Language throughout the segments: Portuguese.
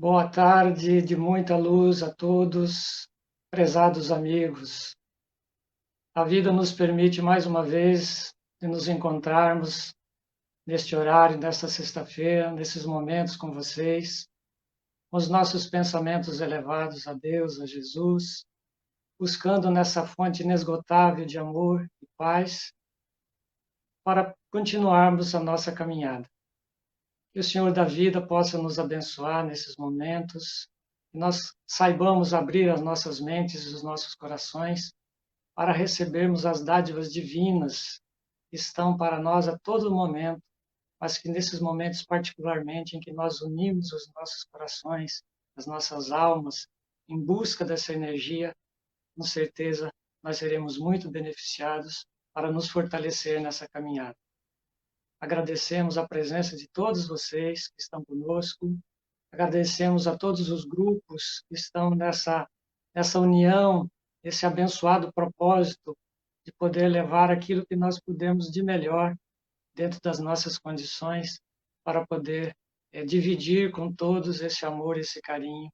Boa tarde, de muita luz a todos, prezados amigos. A vida nos permite mais uma vez de nos encontrarmos neste horário, nesta sexta-feira, nesses momentos com vocês, com os nossos pensamentos elevados a Deus, a Jesus, buscando nessa fonte inesgotável de amor e paz para continuarmos a nossa caminhada. Que o Senhor da vida possa nos abençoar nesses momentos, que nós saibamos abrir as nossas mentes e os nossos corações para recebermos as dádivas divinas que estão para nós a todo momento, mas que nesses momentos particularmente em que nós unimos os nossos corações, as nossas almas, em busca dessa energia, com certeza nós seremos muito beneficiados para nos fortalecer nessa caminhada. Agradecemos a presença de todos vocês que estão conosco, agradecemos a todos os grupos que estão nessa união, esse abençoado propósito de poder levar aquilo que nós podemos de melhor dentro das nossas condições para poder dividir com todos esse amor, esse carinho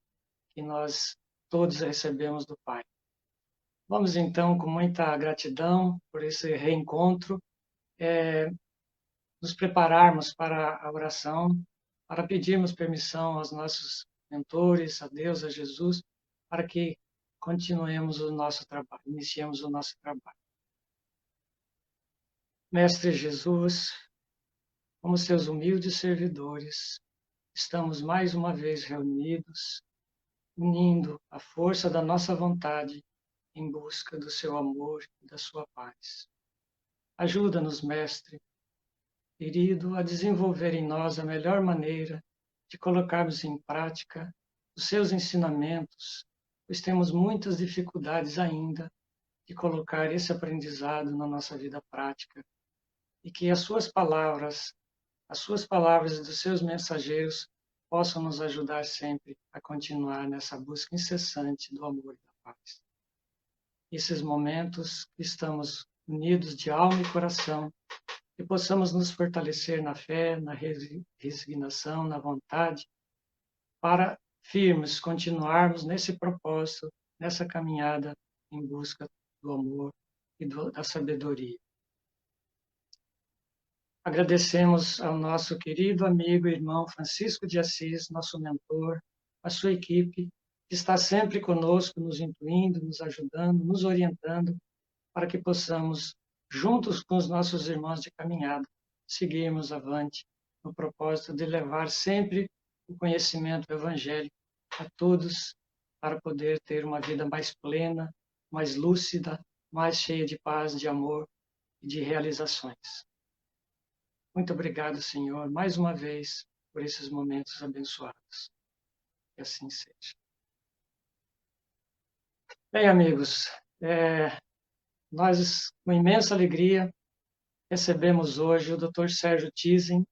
que nós todos recebemos do Pai. Vamos então, com muita gratidão por esse reencontro, nos prepararmos para a oração, para pedirmos permissão aos nossos mentores, a Deus, a Jesus, para que continuemos o nosso trabalho, iniciemos o nosso trabalho. Mestre Jesus, como seus humildes servidores, estamos mais uma vez reunidos, unindo a força da nossa vontade em busca do seu amor e da sua paz. Ajuda-nos, Mestre, querido, a desenvolver em nós a melhor maneira de colocarmos em prática os seus ensinamentos, pois temos muitas dificuldades ainda de colocar esse aprendizado na nossa vida prática e que as suas palavras e dos seus mensageiros possam nos ajudar sempre a continuar nessa busca incessante do amor e da paz. Esses momentos que estamos unidos de alma e coração, que possamos nos fortalecer na fé, na resignação, na vontade, para firmes continuarmos nesse propósito, nessa caminhada em busca do amor e da sabedoria. Agradecemos ao nosso querido amigo e irmão Francisco de Assis, nosso mentor, a sua equipe, que está sempre conosco, nos intuindo, nos ajudando, nos orientando, para que possamos, juntos com os nossos irmãos de caminhada, seguirmos avante no propósito de levar sempre o conhecimento evangélico a todos, para poder ter uma vida mais plena, mais lúcida, mais cheia de paz, de amor e de realizações. Muito obrigado, Senhor, mais uma vez, por esses momentos abençoados. Que assim seja. Bem, amigos, nós, com imensa alegria, recebemos hoje o Dr. Sérgio Tizin,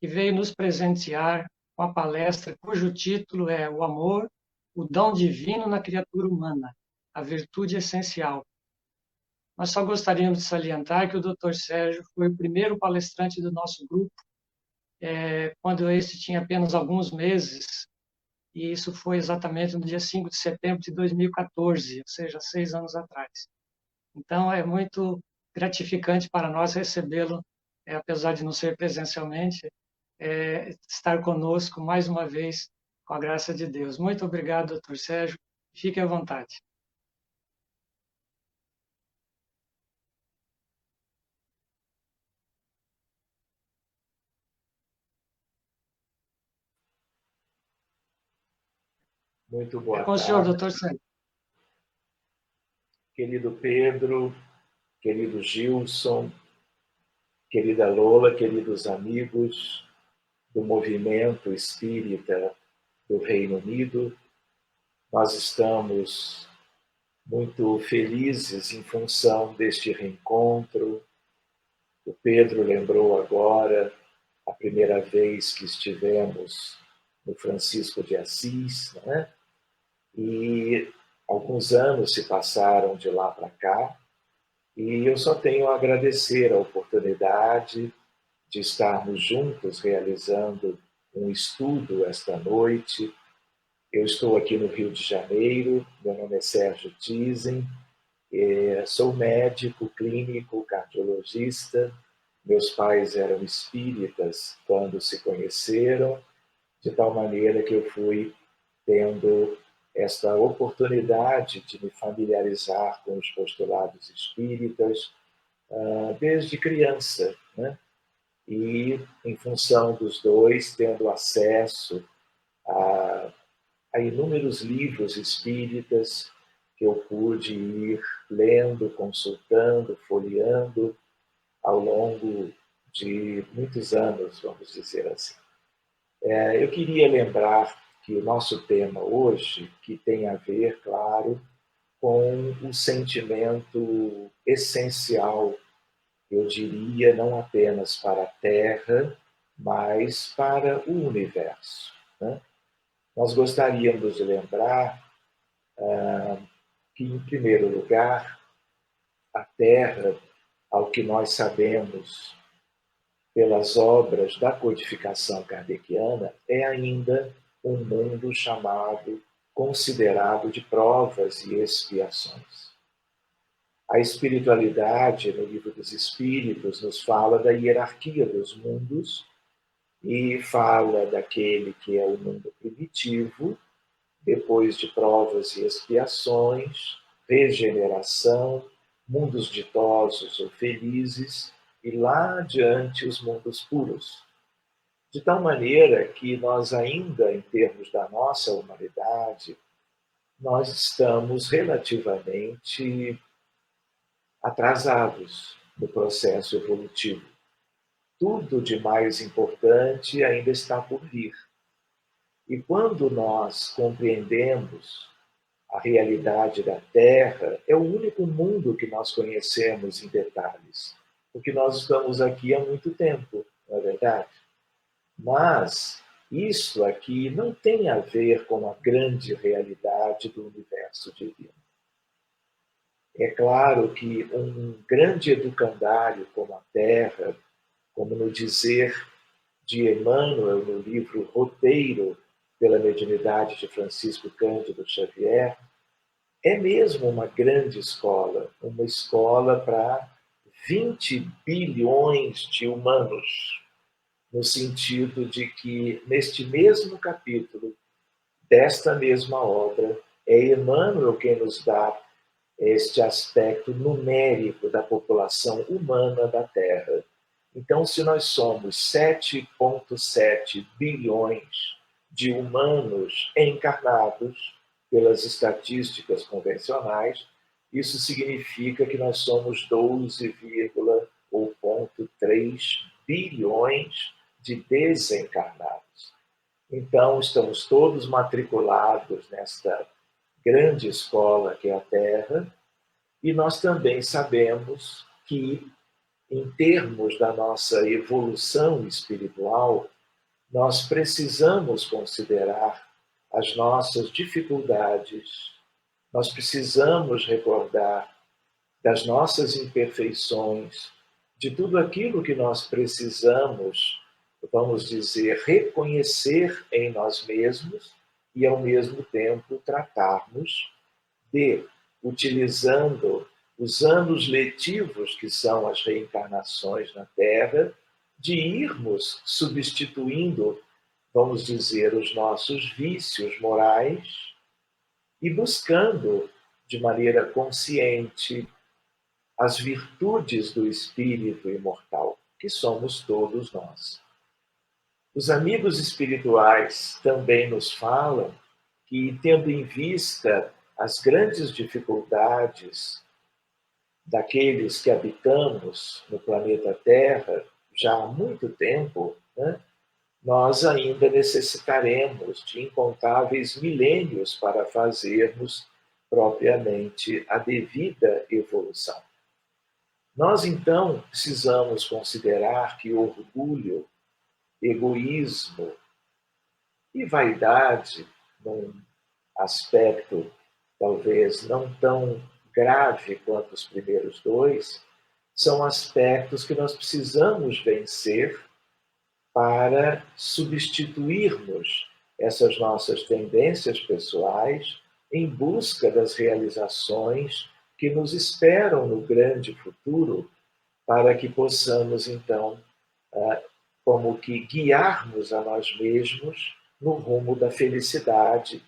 que veio nos presentear com a palestra cujo título é O Amor, o Dom Divino na Criatura Humana, a Virtude Essencial. Nós só gostaríamos de salientar que o Dr. Sérgio foi o primeiro palestrante do nosso grupo, quando esse tinha apenas alguns meses, e isso foi exatamente no dia 5 de setembro de 2014, ou seja, 6 anos atrás. Então, é muito gratificante para nós recebê-lo, apesar de não ser presencialmente, estar conosco mais uma vez, com a graça de Deus. Muito obrigado, doutor Sérgio. Fique à vontade. Muito boa É com o senhor, tarde, doutor Sérgio. querido Pedro, querido Gilson, querida Lola, queridos amigos do movimento espírita do Reino Unido. Nós estamos muito felizes em função deste reencontro. O Pedro lembrou agora a primeira vez que estivemos no Francisco de Assis, né? E alguns anos se passaram de lá para cá, e eu só tenho a agradecer a oportunidade de estarmos juntos realizando um estudo esta noite Eu estou aqui no Rio de Janeiro, meu nome é Sérgio Tizen, sou médico, clínico, cardiologista. Meus pais eram espíritas quando se conheceram, de tal maneira que eu fui tendo esta oportunidade de me familiarizar com os postulados espíritas desde criança, né? E, em função dos dois, tendo acesso a inúmeros livros espíritas que eu pude ir lendo, consultando, folheando ao longo de muitos anos, vamos dizer assim. Eu queria lembrar que o nosso tema hoje, que tem a ver, claro, com o sentimento essencial, eu diria, não apenas para a Terra, mas para o universo, né? Nós gostaríamos de lembrar que, em primeiro lugar, a Terra, ao que nós sabemos pelas obras da codificação kardeciana, é ainda um mundo chamado, considerado de provas e expiações. A espiritualidade, no Livro dos Espíritos, nos fala da hierarquia dos mundos e fala daquele que é o mundo primitivo, depois de provas e expiações, regeneração, mundos ditosos ou felizes, e lá adiante os mundos puros. De tal maneira que nós ainda, em termos da nossa humanidade, nós estamos relativamente atrasados no processo evolutivo. Tudo de mais importante ainda está por vir. E quando nós compreendemos a realidade da Terra, é o único mundo que nós conhecemos em detalhes, porque nós estamos aqui há muito tempo, não é verdade? Mas isso aqui não tem a ver com a grande realidade do universo divino. É claro que um grande educandário como a Terra, como no dizer de Emmanuel no livro Roteiro pela Mediunidade de Francisco Cândido Xavier, é mesmo uma grande escola, uma escola para 20 bilhões de humanos, no sentido de que, neste mesmo capítulo, desta mesma obra, é Emmanuel quem nos dá este aspecto numérico da população humana da Terra. Então, se nós somos 7,7 bilhões de humanos encarnados, pelas estatísticas convencionais, isso significa que nós somos 12,3 bilhões de desencarnados. Então, estamos todos matriculados nesta grande escola que é a Terra, e nós também sabemos que, em termos da nossa evolução espiritual, nós precisamos considerar as nossas dificuldades, nós precisamos recordar das nossas imperfeições, de tudo aquilo que nós precisamos, vamos dizer, reconhecer em nós mesmos e, ao mesmo tempo, tratarmos de, utilizando os anos letivos, que são as reencarnações na Terra, de irmos substituindo, vamos dizer, os nossos vícios morais e buscando, de maneira consciente, as virtudes do espírito imortal, que somos todos nós. Os amigos espirituais também nos falam que, tendo em vista as grandes dificuldades daqueles que habitamos no planeta Terra já há muito tempo, né, nós ainda necessitaremos de incontáveis milênios para fazermos propriamente a devida evolução. Nós, então, precisamos considerar que orgulho, egoísmo e vaidade, num aspecto talvez não tão grave quanto os primeiros dois, são aspectos que nós precisamos vencer para substituirmos essas nossas tendências pessoais em busca das realizações que nos esperam no grande futuro, para que possamos, então, como que guiarmos a nós mesmos no rumo da felicidade,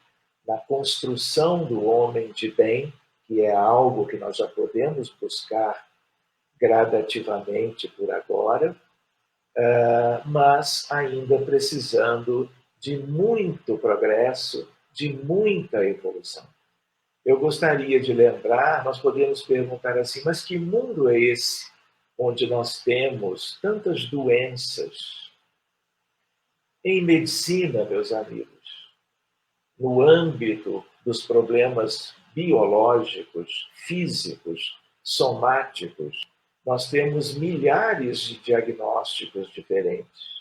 na construção do homem de bem, que é algo que nós já podemos buscar gradativamente por agora, mas ainda precisando de muito progresso, de muita evolução. Eu gostaria de lembrar, nós podemos perguntar assim, mas que mundo é esse onde nós temos tantas doenças? Em medicina, meus amigos, no âmbito dos problemas biológicos, físicos, somáticos, nós temos milhares de diagnósticos diferentes.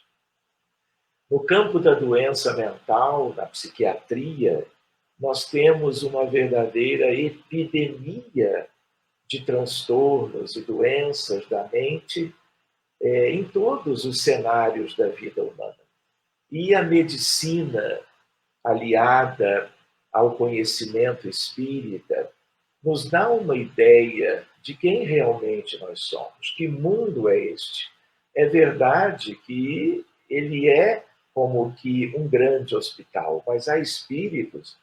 No campo da doença mental, na psiquiatria, nós temos uma verdadeira epidemia de transtornos e doenças da mente em todos os cenários da vida humana. E a medicina, aliada ao conhecimento espírita, nos dá uma ideia de quem realmente nós somos, que mundo é este. É verdade que ele é como que um grande hospital, mas há espíritos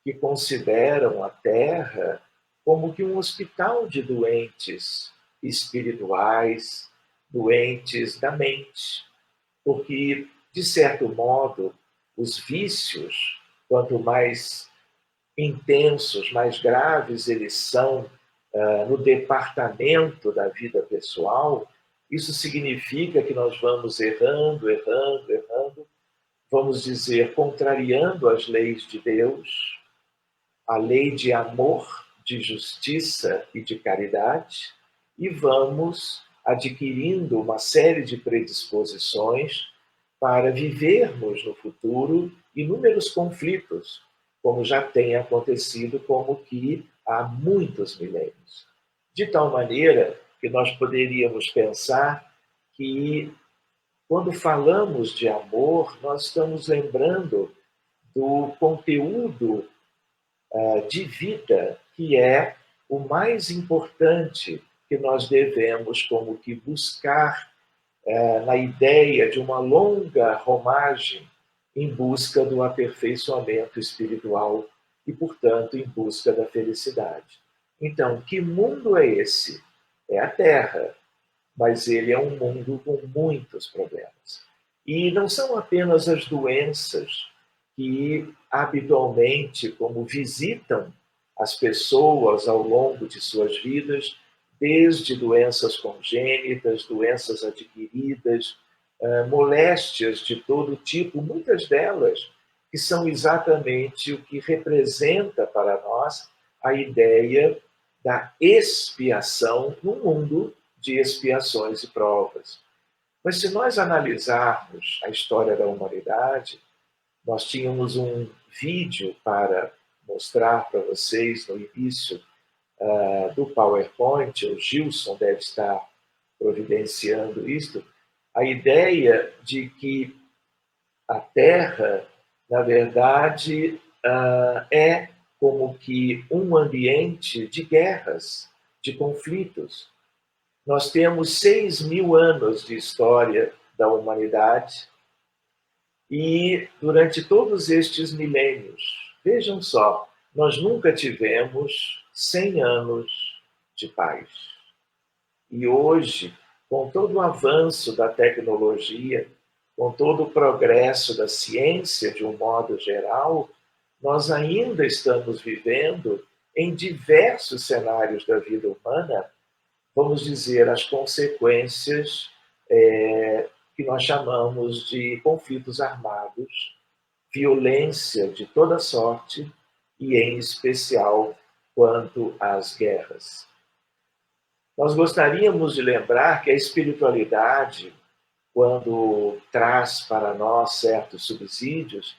que consideram a Terra como que um hospital de doentes espirituais, doentes da mente, porque, de certo modo, os vícios, quanto mais intensos, mais graves eles são no departamento da vida pessoal, isso significa que nós vamos errando, errando, errando, vamos dizer, contrariando as leis de Deus, a lei de amor, de justiça e de caridade, e vamos adquirindo uma série de predisposições para vivermos no futuro inúmeros conflitos, como já tem acontecido como que há muitos milênios. De tal maneira que nós poderíamos pensar que, quando falamos de amor, nós estamos lembrando do conteúdo de vida, que é o mais importante que nós devemos como que buscar na ideia de uma longa romagem em busca do aperfeiçoamento espiritual e, portanto, em busca da felicidade. Então, que mundo é esse? É a Terra, mas ele é um mundo com muitos problemas. E não são apenas as doenças que habitualmente, como visitam as pessoas ao longo de suas vidas, desde doenças congênitas, doenças adquiridas, moléstias de todo tipo, muitas delas que são exatamente o que representa para nós a ideia da expiação no mundo de expiações e provas. Mas se nós analisarmos a história da humanidade, nós tínhamos um vídeo para mostrar para vocês no início do PowerPoint, o Gilson deve estar providenciando isto, a ideia de que a Terra, na verdade, é como que um ambiente de guerras, de conflitos. Nós temos 6.000 anos de história da humanidade e, durante todos estes milênios, vejam só, nós nunca tivemos 100 anos de paz. E hoje, com todo o avanço da tecnologia, com todo o progresso da ciência de um modo geral, nós ainda estamos vivendo em diversos cenários da vida humana, vamos dizer, as consequências que nós chamamos de conflitos armados, violência de toda sorte e, em especial, quanto às guerras. Nós gostaríamos de lembrar que a espiritualidade, quando traz para nós certos subsídios,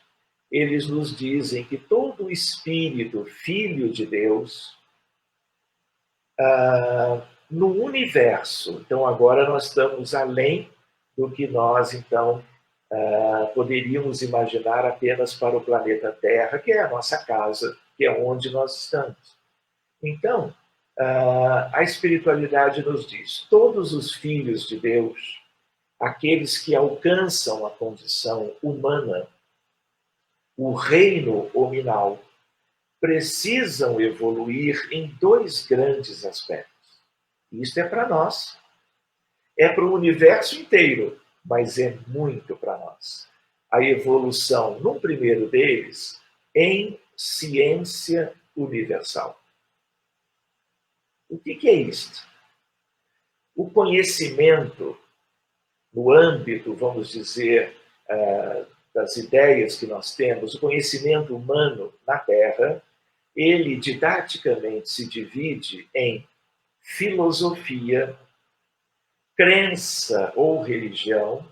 eles nos dizem que todo espírito, filho de Deus, no universo, então agora nós estamos além do que nós, então, poderíamos imaginar apenas para o planeta Terra, que é a nossa casa, que é onde nós estamos. Então, a espiritualidade nos diz: todos os filhos de Deus, aqueles que alcançam a condição humana, o reino hominal, precisam evoluir em dois grandes aspectos. Isto é para nós. É para o universo inteiro, mas é muito para nós. A evolução, num primeiro deles, em ciência universal. O que é isto? O conhecimento, no âmbito, vamos dizer, das ideias que nós temos, o conhecimento humano na Terra, ele didaticamente se divide em filosofia, crença ou religião,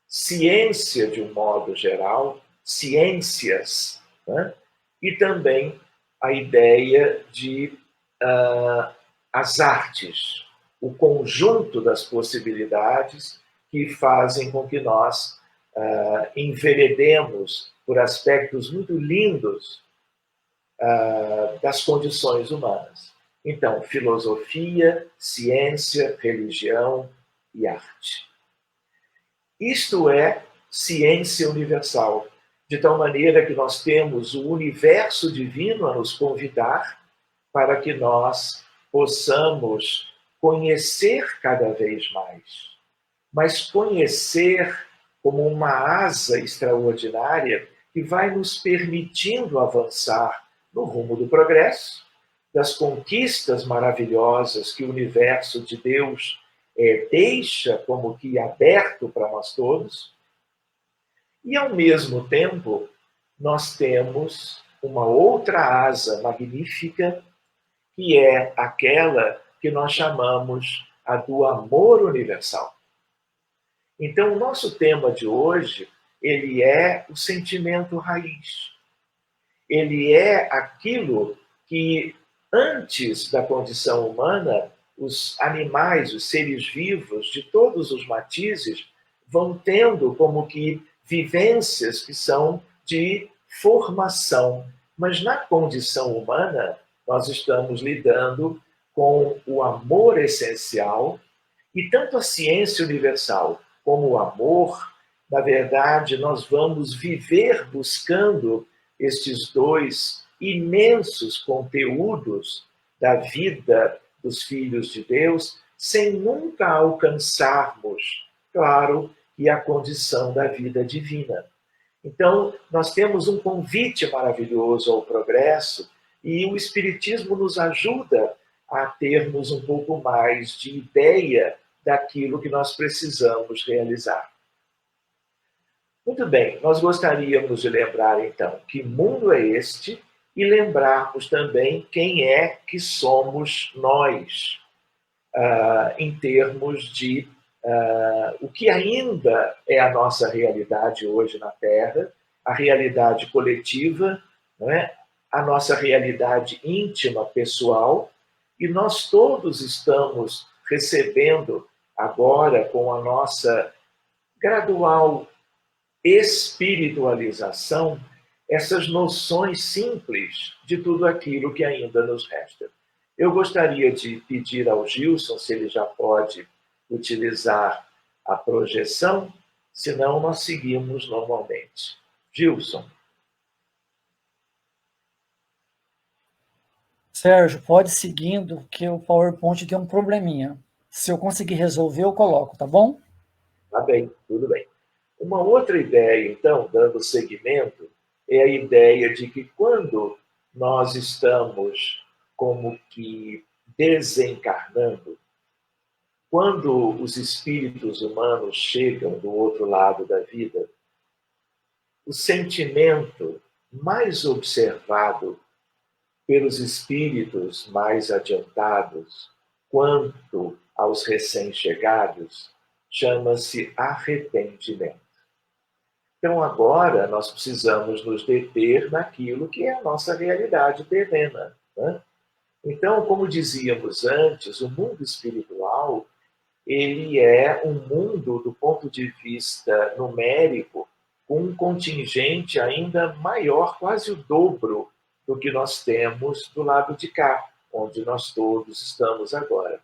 ciência de um modo geral, ciências, né? E também a ideia de as artes, o conjunto das possibilidades que fazem com que nós enveredemos por aspectos muito lindos das condições humanas. Então, filosofia, ciência, religião e arte. Isto é ciência universal, de tal maneira que nós temos o universo divino a nos convidar para que nós possamos conhecer cada vez mais. Mas conhecer como uma asa extraordinária que vai nos permitindo avançar no rumo do progresso, das conquistas maravilhosas que o universo de Deus deixa como que aberto para nós todos. E, ao mesmo tempo, nós temos uma outra asa magnífica, que é aquela que nós chamamos a do amor universal. Então, o nosso tema de hoje, ele é o sentimento raiz. Ele é aquilo que, antes da condição humana, os animais, os seres vivos de todos os matizes, vão tendo como que vivências que são de formação. Mas na condição humana, nós estamos lidando com o amor essencial, e tanto a ciência universal como o amor, na verdade, nós vamos viver buscando estes dois imensos conteúdos da vida dos filhos de Deus, sem nunca alcançarmos, claro, e a condição da vida divina. Então, nós temos um convite maravilhoso ao progresso, e o Espiritismo nos ajuda a termos um pouco mais de ideia daquilo que nós precisamos realizar. Muito bem, nós gostaríamos de lembrar, então, que mundo é este, e lembrarmos também quem é que somos nós, em termos de o que ainda é a nossa realidade hoje na Terra, a realidade coletiva, não é? A nossa realidade íntima, pessoal, e nós todos estamos recebendo agora, com a nossa gradual espiritualização, essas noções simples de tudo aquilo que ainda nos resta. Eu gostaria de pedir ao Gilson se ele já pode utilizar a projeção, senão nós seguimos normalmente. Gilson. Sérgio, pode ir seguindo, que o PowerPoint tem um probleminha. Se eu conseguir resolver, eu coloco, tá bom? Tá bem, tudo bem. Uma outra ideia, então, dando seguimento, é a ideia de que quando nós estamos como que desencarnando, quando os espíritos humanos chegam do outro lado da vida, o sentimento mais observado pelos espíritos mais adiantados quanto aos recém-chegados chama-se arrependimento. Então, agora, nós precisamos nos deter naquilo que é a nossa realidade terrena, né? Então, como dizíamos antes, o mundo espiritual, ele é um mundo, do ponto de vista numérico, com um contingente ainda maior, quase o dobro do que nós temos do lado de cá, onde nós todos estamos agora.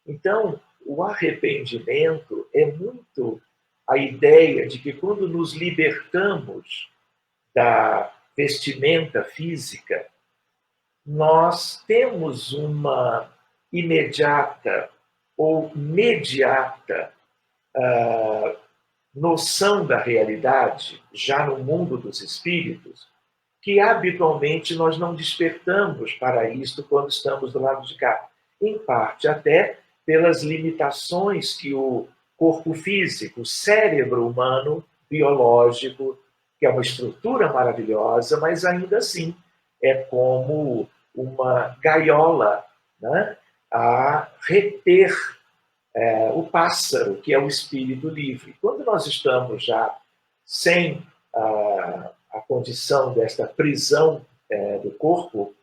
Então, o arrependimento é muito a ideia de que quando nos libertamos da vestimenta física, nós temos uma imediata ou mediata noção da realidade, já no mundo dos espíritos, que habitualmente nós não despertamos para isto quando estamos do lado de cá. Em parte até pelas limitações que o corpo físico, o cérebro humano, biológico, que é uma estrutura maravilhosa, mas ainda assim é como uma gaiola, né, a reter o pássaro, que é o espírito livre. Quando nós estamos já sem a condição desta prisão do corpo,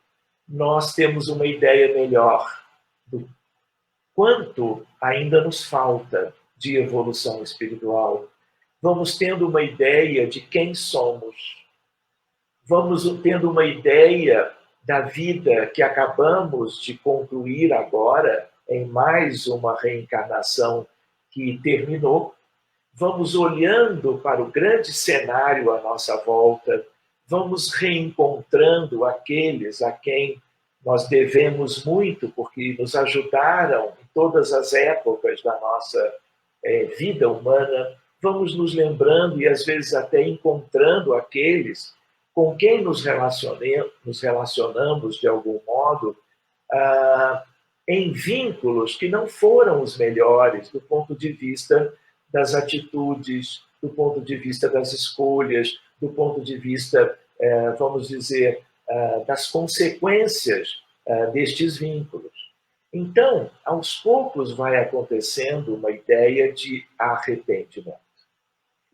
nós temos uma ideia melhor do quanto ainda nos falta de evolução espiritual. Vamos tendo uma ideia de quem somos. Vamos tendo uma ideia da vida que acabamos de concluir agora, em mais uma reencarnação que terminou. Vamos olhando para o grande cenário à nossa volta, vamos reencontrando aqueles a quem nós devemos muito, porque nos ajudaram em todas as épocas da nossa vida humana. Vamos nos lembrando e às vezes até encontrando aqueles com quem nos relacionamos de algum modo em vínculos que não foram os melhores do ponto de vista das atitudes, do ponto de vista das escolhas, do ponto de vista, vamos dizer, das consequências destes vínculos. Então, aos poucos vai acontecendo uma ideia de arrependimento.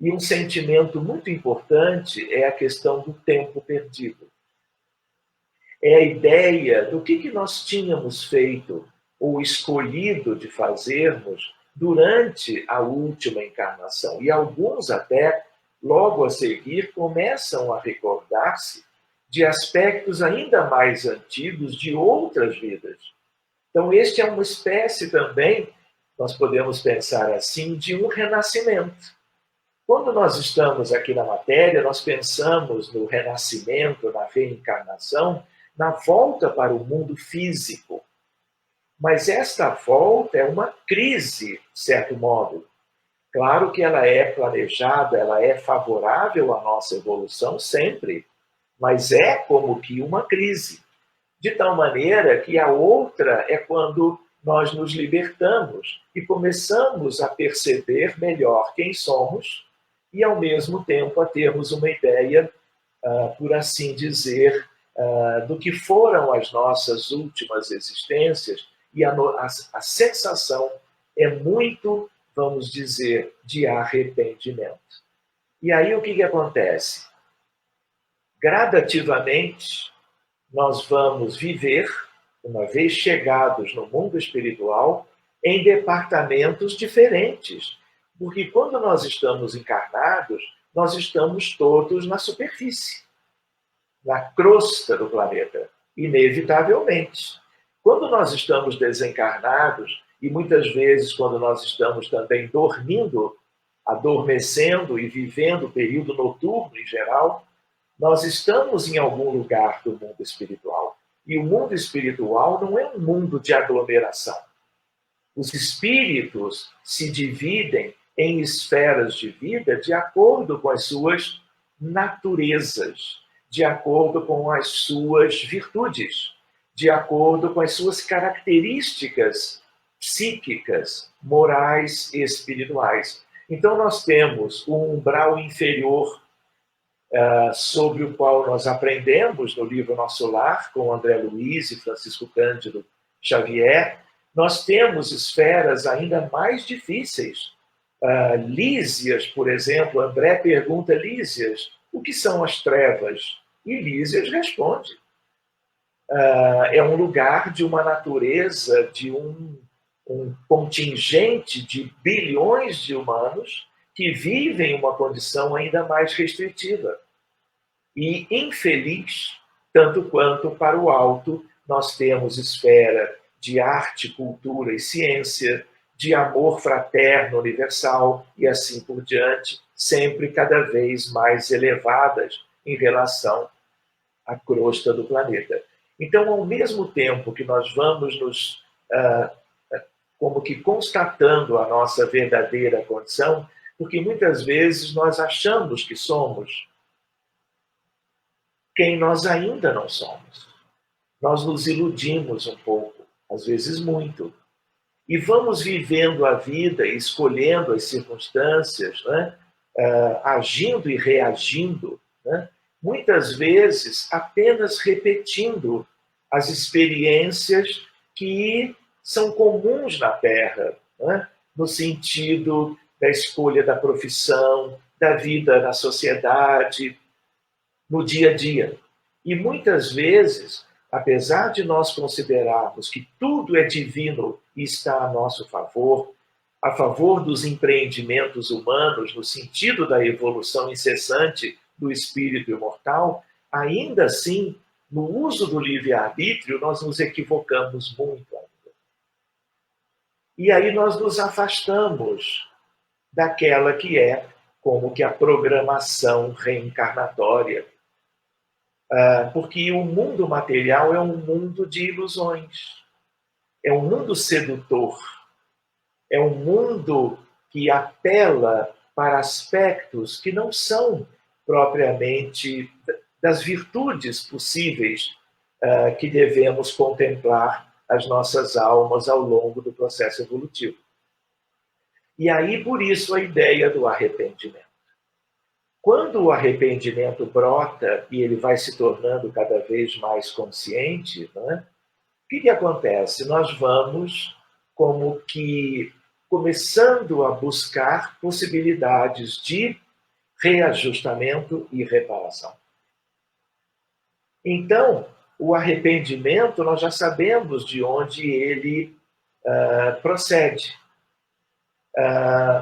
E um sentimento muito importante é a questão do tempo perdido. É a ideia do que nós tínhamos feito ou escolhido de fazermos durante a última encarnação. E alguns até, logo a seguir, começam a recordar-se de aspectos ainda mais antigos de outras vidas. Então, este é uma espécie também, nós podemos pensar assim, de um renascimento. Quando nós estamos aqui na matéria, nós pensamos no renascimento, na reencarnação, na volta para o mundo físico. Mas esta volta é uma crise, de certo modo. Claro que ela é planejada, ela é favorável à nossa evolução sempre, mas é como que uma crise. De tal maneira que a outra é quando nós nos libertamos e começamos a perceber melhor quem somos e, ao mesmo tempo, a termos uma ideia, por assim dizer, do que foram as nossas últimas existências, e a sensação é muito, vamos dizer, de arrependimento. E aí o que acontece? Gradativamente, nós vamos viver, uma vez chegados no mundo espiritual, em departamentos diferentes. Porque quando nós estamos encarnados, nós estamos todos na superfície, na crosta do planeta, inevitavelmente. Quando nós estamos desencarnados, e muitas vezes quando nós estamos também dormindo, adormecendo e vivendo o período noturno em geral, nós estamos em algum lugar do mundo espiritual. E o mundo espiritual não é um mundo de aglomeração. Os espíritos se dividem em esferas de vida de acordo com as suas naturezas, de acordo com as suas virtudes, de acordo com as suas características psíquicas, morais e espirituais. Então, nós temos um umbral inferior sobre o qual nós aprendemos no livro Nosso Lar, com André Luiz e Francisco Cândido Xavier. Nós temos esferas ainda mais difíceis. Lísias, por exemplo, André pergunta a Lísias, o que são as trevas? E Lísias responde. É um lugar de uma natureza, de um um contingente de bilhões de humanos que vivem uma condição ainda mais restritiva e infeliz, tanto quanto para o alto nós temos esfera de arte, cultura e ciência, de amor fraterno universal e assim por diante, sempre cada vez mais elevadas em relação à crosta do planeta. Então, ao mesmo tempo que nós vamos nos como que constatando a nossa verdadeira condição, porque muitas vezes nós achamos que somos quem nós ainda não somos. Nós nos iludimos um pouco, às vezes muito. E vamos vivendo a vida, escolhendo as circunstâncias, né? Agindo e reagindo, né? Muitas vezes apenas repetindo as experiências que são comuns na Terra, né? No sentido da escolha da profissão, da vida na sociedade, no dia a dia. E muitas vezes, apesar de nós considerarmos que tudo é divino e está a nosso favor, a favor dos empreendimentos humanos, no sentido da evolução incessante do espírito imortal, ainda assim, no uso do livre-arbítrio, nós nos equivocamos muito ainda. E aí nós nos afastamos daquela que é como que a programação reencarnatória. Porque o mundo material é um mundo de ilusões, é um mundo sedutor, é um mundo que apela para aspectos que não são propriamente das virtudes possíveis que devemos contemplar as nossas almas ao longo do processo evolutivo. E aí, por isso, a ideia do arrependimento. Quando o arrependimento brota e ele vai se tornando cada vez mais consciente, né, o que acontece? Nós vamos como que começando a buscar possibilidades de reajustamento e reparação. Então, o arrependimento, nós já sabemos de onde ele procede.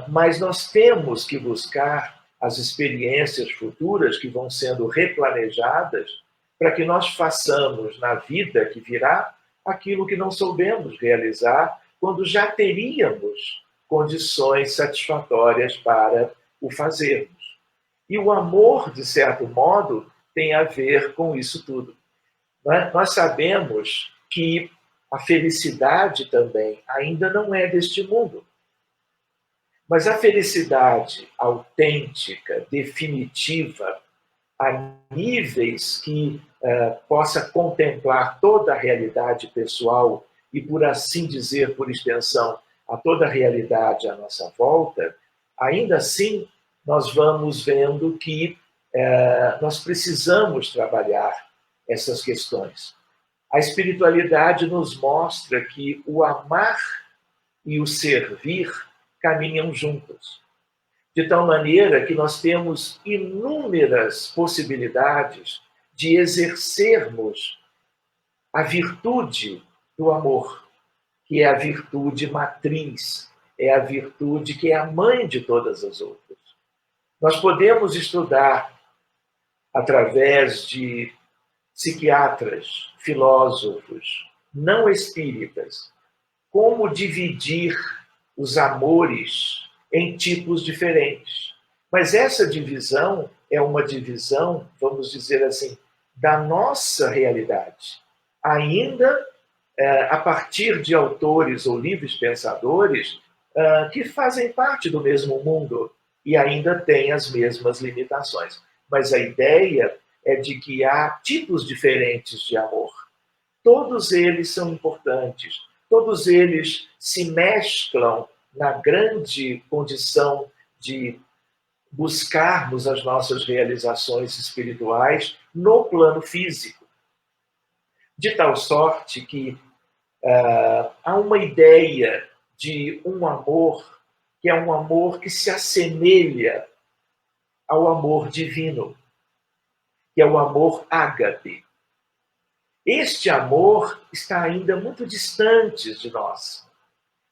Mas nós temos que buscar as experiências futuras que vão sendo replanejadas para que nós façamos na vida que virá aquilo que não soubemos realizar quando já teríamos condições satisfatórias para o fazermos. E o amor, de certo modo, tem a ver com isso tudo. Nós sabemos que a felicidade também ainda não é deste mundo. Mas a felicidade autêntica, definitiva, a níveis que possa contemplar toda a realidade pessoal e, por assim dizer, por extensão, a toda a realidade à nossa volta, ainda assim nós vamos vendo que nós precisamos trabalhar essas questões. A espiritualidade nos mostra que o amar e o servir caminham juntos. De tal maneira que nós temos inúmeras possibilidades de exercermos a virtude do amor, que é a virtude matriz, é a virtude que é a mãe de todas as outras. Nós podemos estudar através de psiquiatras, filósofos, não espíritas, como dividir os amores em tipos diferentes. Mas essa divisão é uma divisão, vamos dizer assim, da nossa realidade. Ainda a partir de autores ou livres pensadores que fazem parte do mesmo mundo e ainda têm as mesmas limitações. Mas a ideia é de que há tipos diferentes de amor. Todos eles são importantes. Todos eles se mesclam na grande condição de buscarmos as nossas realizações espirituais no plano físico. De tal sorte que há uma ideia de um amor que é um amor que se assemelha ao amor divino, que é o amor ágape. Este amor está ainda muito distante de nós.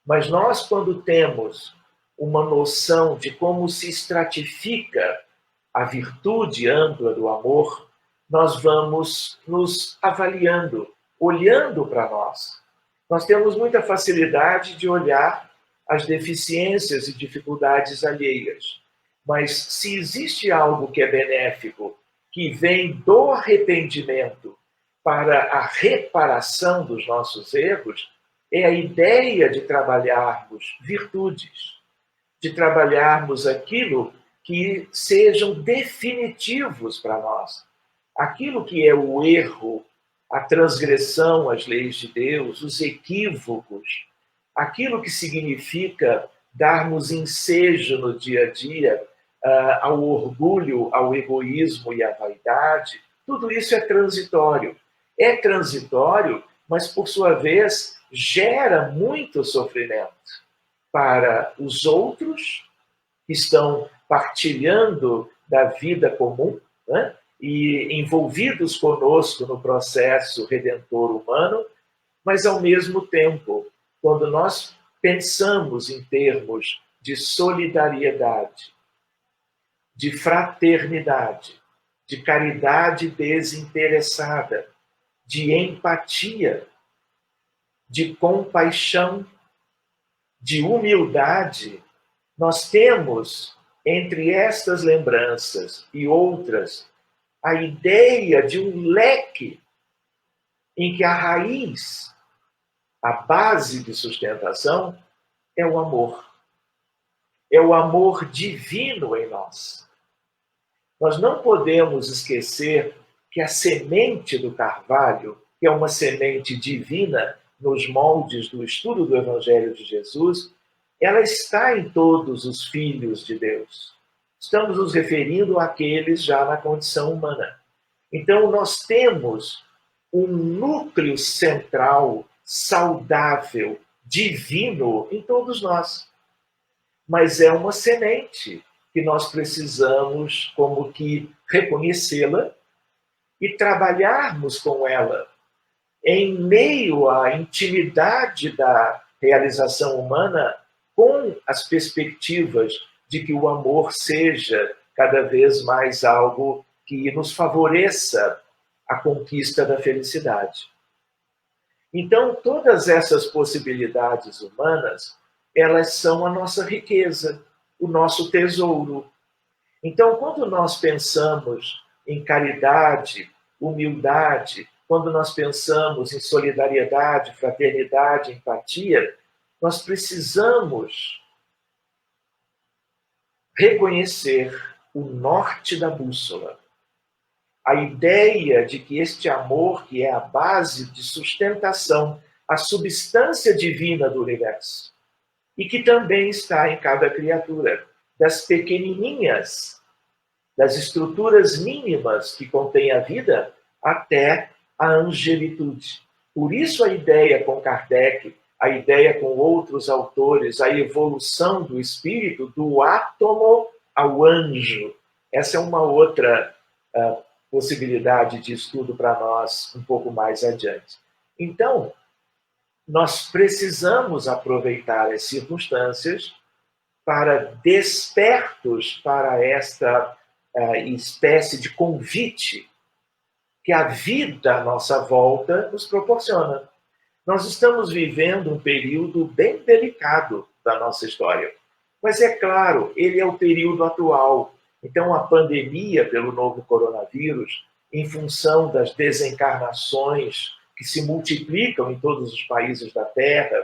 Mas nós, quando temos uma noção de como se estratifica a virtude ampla do amor, nós vamos nos avaliando, olhando para nós. Nós temos muita facilidade de olhar as deficiências e dificuldades alheias. Mas se existe algo que é benéfico, que vem do arrependimento para a reparação dos nossos erros, é a ideia de trabalharmos virtudes, de trabalharmos aquilo que sejam definitivos para nós. Aquilo que é o erro, a transgressão às leis de Deus, os equívocos, aquilo que significa darmos ensejo no dia a dia ao orgulho, ao egoísmo e à vaidade, tudo isso é transitório. É transitório, mas, por sua vez, gera muito sofrimento para os outros que estão partilhando da vida comum, né? E envolvidos conosco no processo redentor humano, mas, ao mesmo tempo, quando nós pensamos em termos de solidariedade, de fraternidade, de caridade desinteressada, de empatia, de compaixão, de humildade, nós temos, entre estas lembranças e outras, a ideia de um leque em que a raiz, a base de sustentação, é o amor. É o amor divino em nós. Nós não podemos esquecer que a semente do carvalho, que é uma semente divina nos moldes do estudo do Evangelho de Jesus, ela está em todos os filhos de Deus. Estamos nos referindo àqueles já na condição humana. Então, nós temos um núcleo central, saudável, divino em todos nós. Mas é uma semente que nós precisamos, como que, reconhecê-la e trabalharmos com ela em meio à intimidade da realização humana, com as perspectivas de que o amor seja cada vez mais algo que nos favoreça a conquista da felicidade. Então, todas essas possibilidades humanas, elas são a nossa riqueza, o nosso tesouro. Então, quando nós pensamos em caridade, humildade, quando nós pensamos em solidariedade, fraternidade, empatia, nós precisamos reconhecer o norte da bússola. A ideia de que este amor, que é a base de sustentação, a substância divina do universo, e que também está em cada criatura, das pequenininhas, das estruturas mínimas que contém a vida, até a angelitude. Por isso a ideia com Kardec, a ideia com outros autores, a evolução do espírito do átomo ao anjo. Essa é uma outra possibilidade de estudo para nós um pouco mais adiante. Então, nós precisamos aproveitar as circunstâncias para despertos para esta espécie de convite que a vida à nossa volta nos proporciona. Nós estamos vivendo um período bem delicado da nossa história. Mas, é claro, ele é o período atual. Então, a pandemia pelo novo coronavírus, em função das desencarnações que se multiplicam em todos os países da Terra,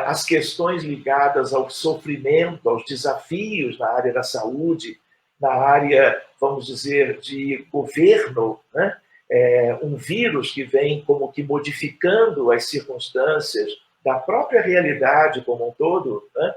as questões ligadas ao sofrimento, aos desafios na área da saúde, na área, vamos dizer, de governo, né? Um vírus que vem como que modificando as circunstâncias da própria realidade como um todo, né?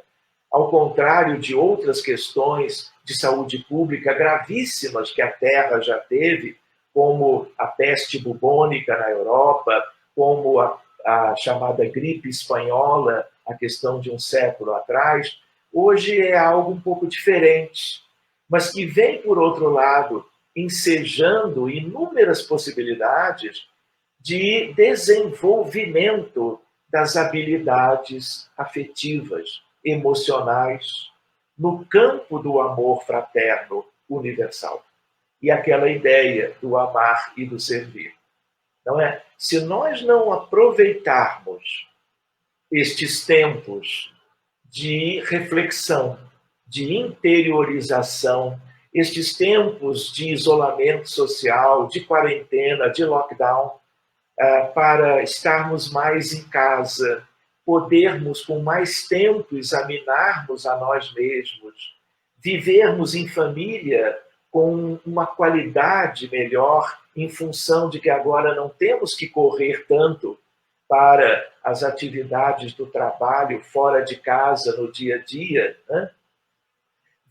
Ao contrário de outras questões de saúde pública gravíssimas que a Terra já teve, como a peste bubônica na Europa, como a chamada gripe espanhola, a questão de um século atrás, hoje é algo um pouco diferente, mas que vem, por outro lado, ensejando inúmeras possibilidades de desenvolvimento das habilidades afetivas, emocionais, no campo do amor fraterno universal. E aquela ideia do amar e do servir. Não é? Se nós não aproveitarmos estes tempos de reflexão, de interiorização, estes tempos de isolamento social, de quarentena, de lockdown, para estarmos mais em casa, podermos com mais tempo examinarmos a nós mesmos, vivermos em família com uma qualidade melhor, em função de que agora não temos que correr tanto para as atividades do trabalho fora de casa, no dia a dia, né?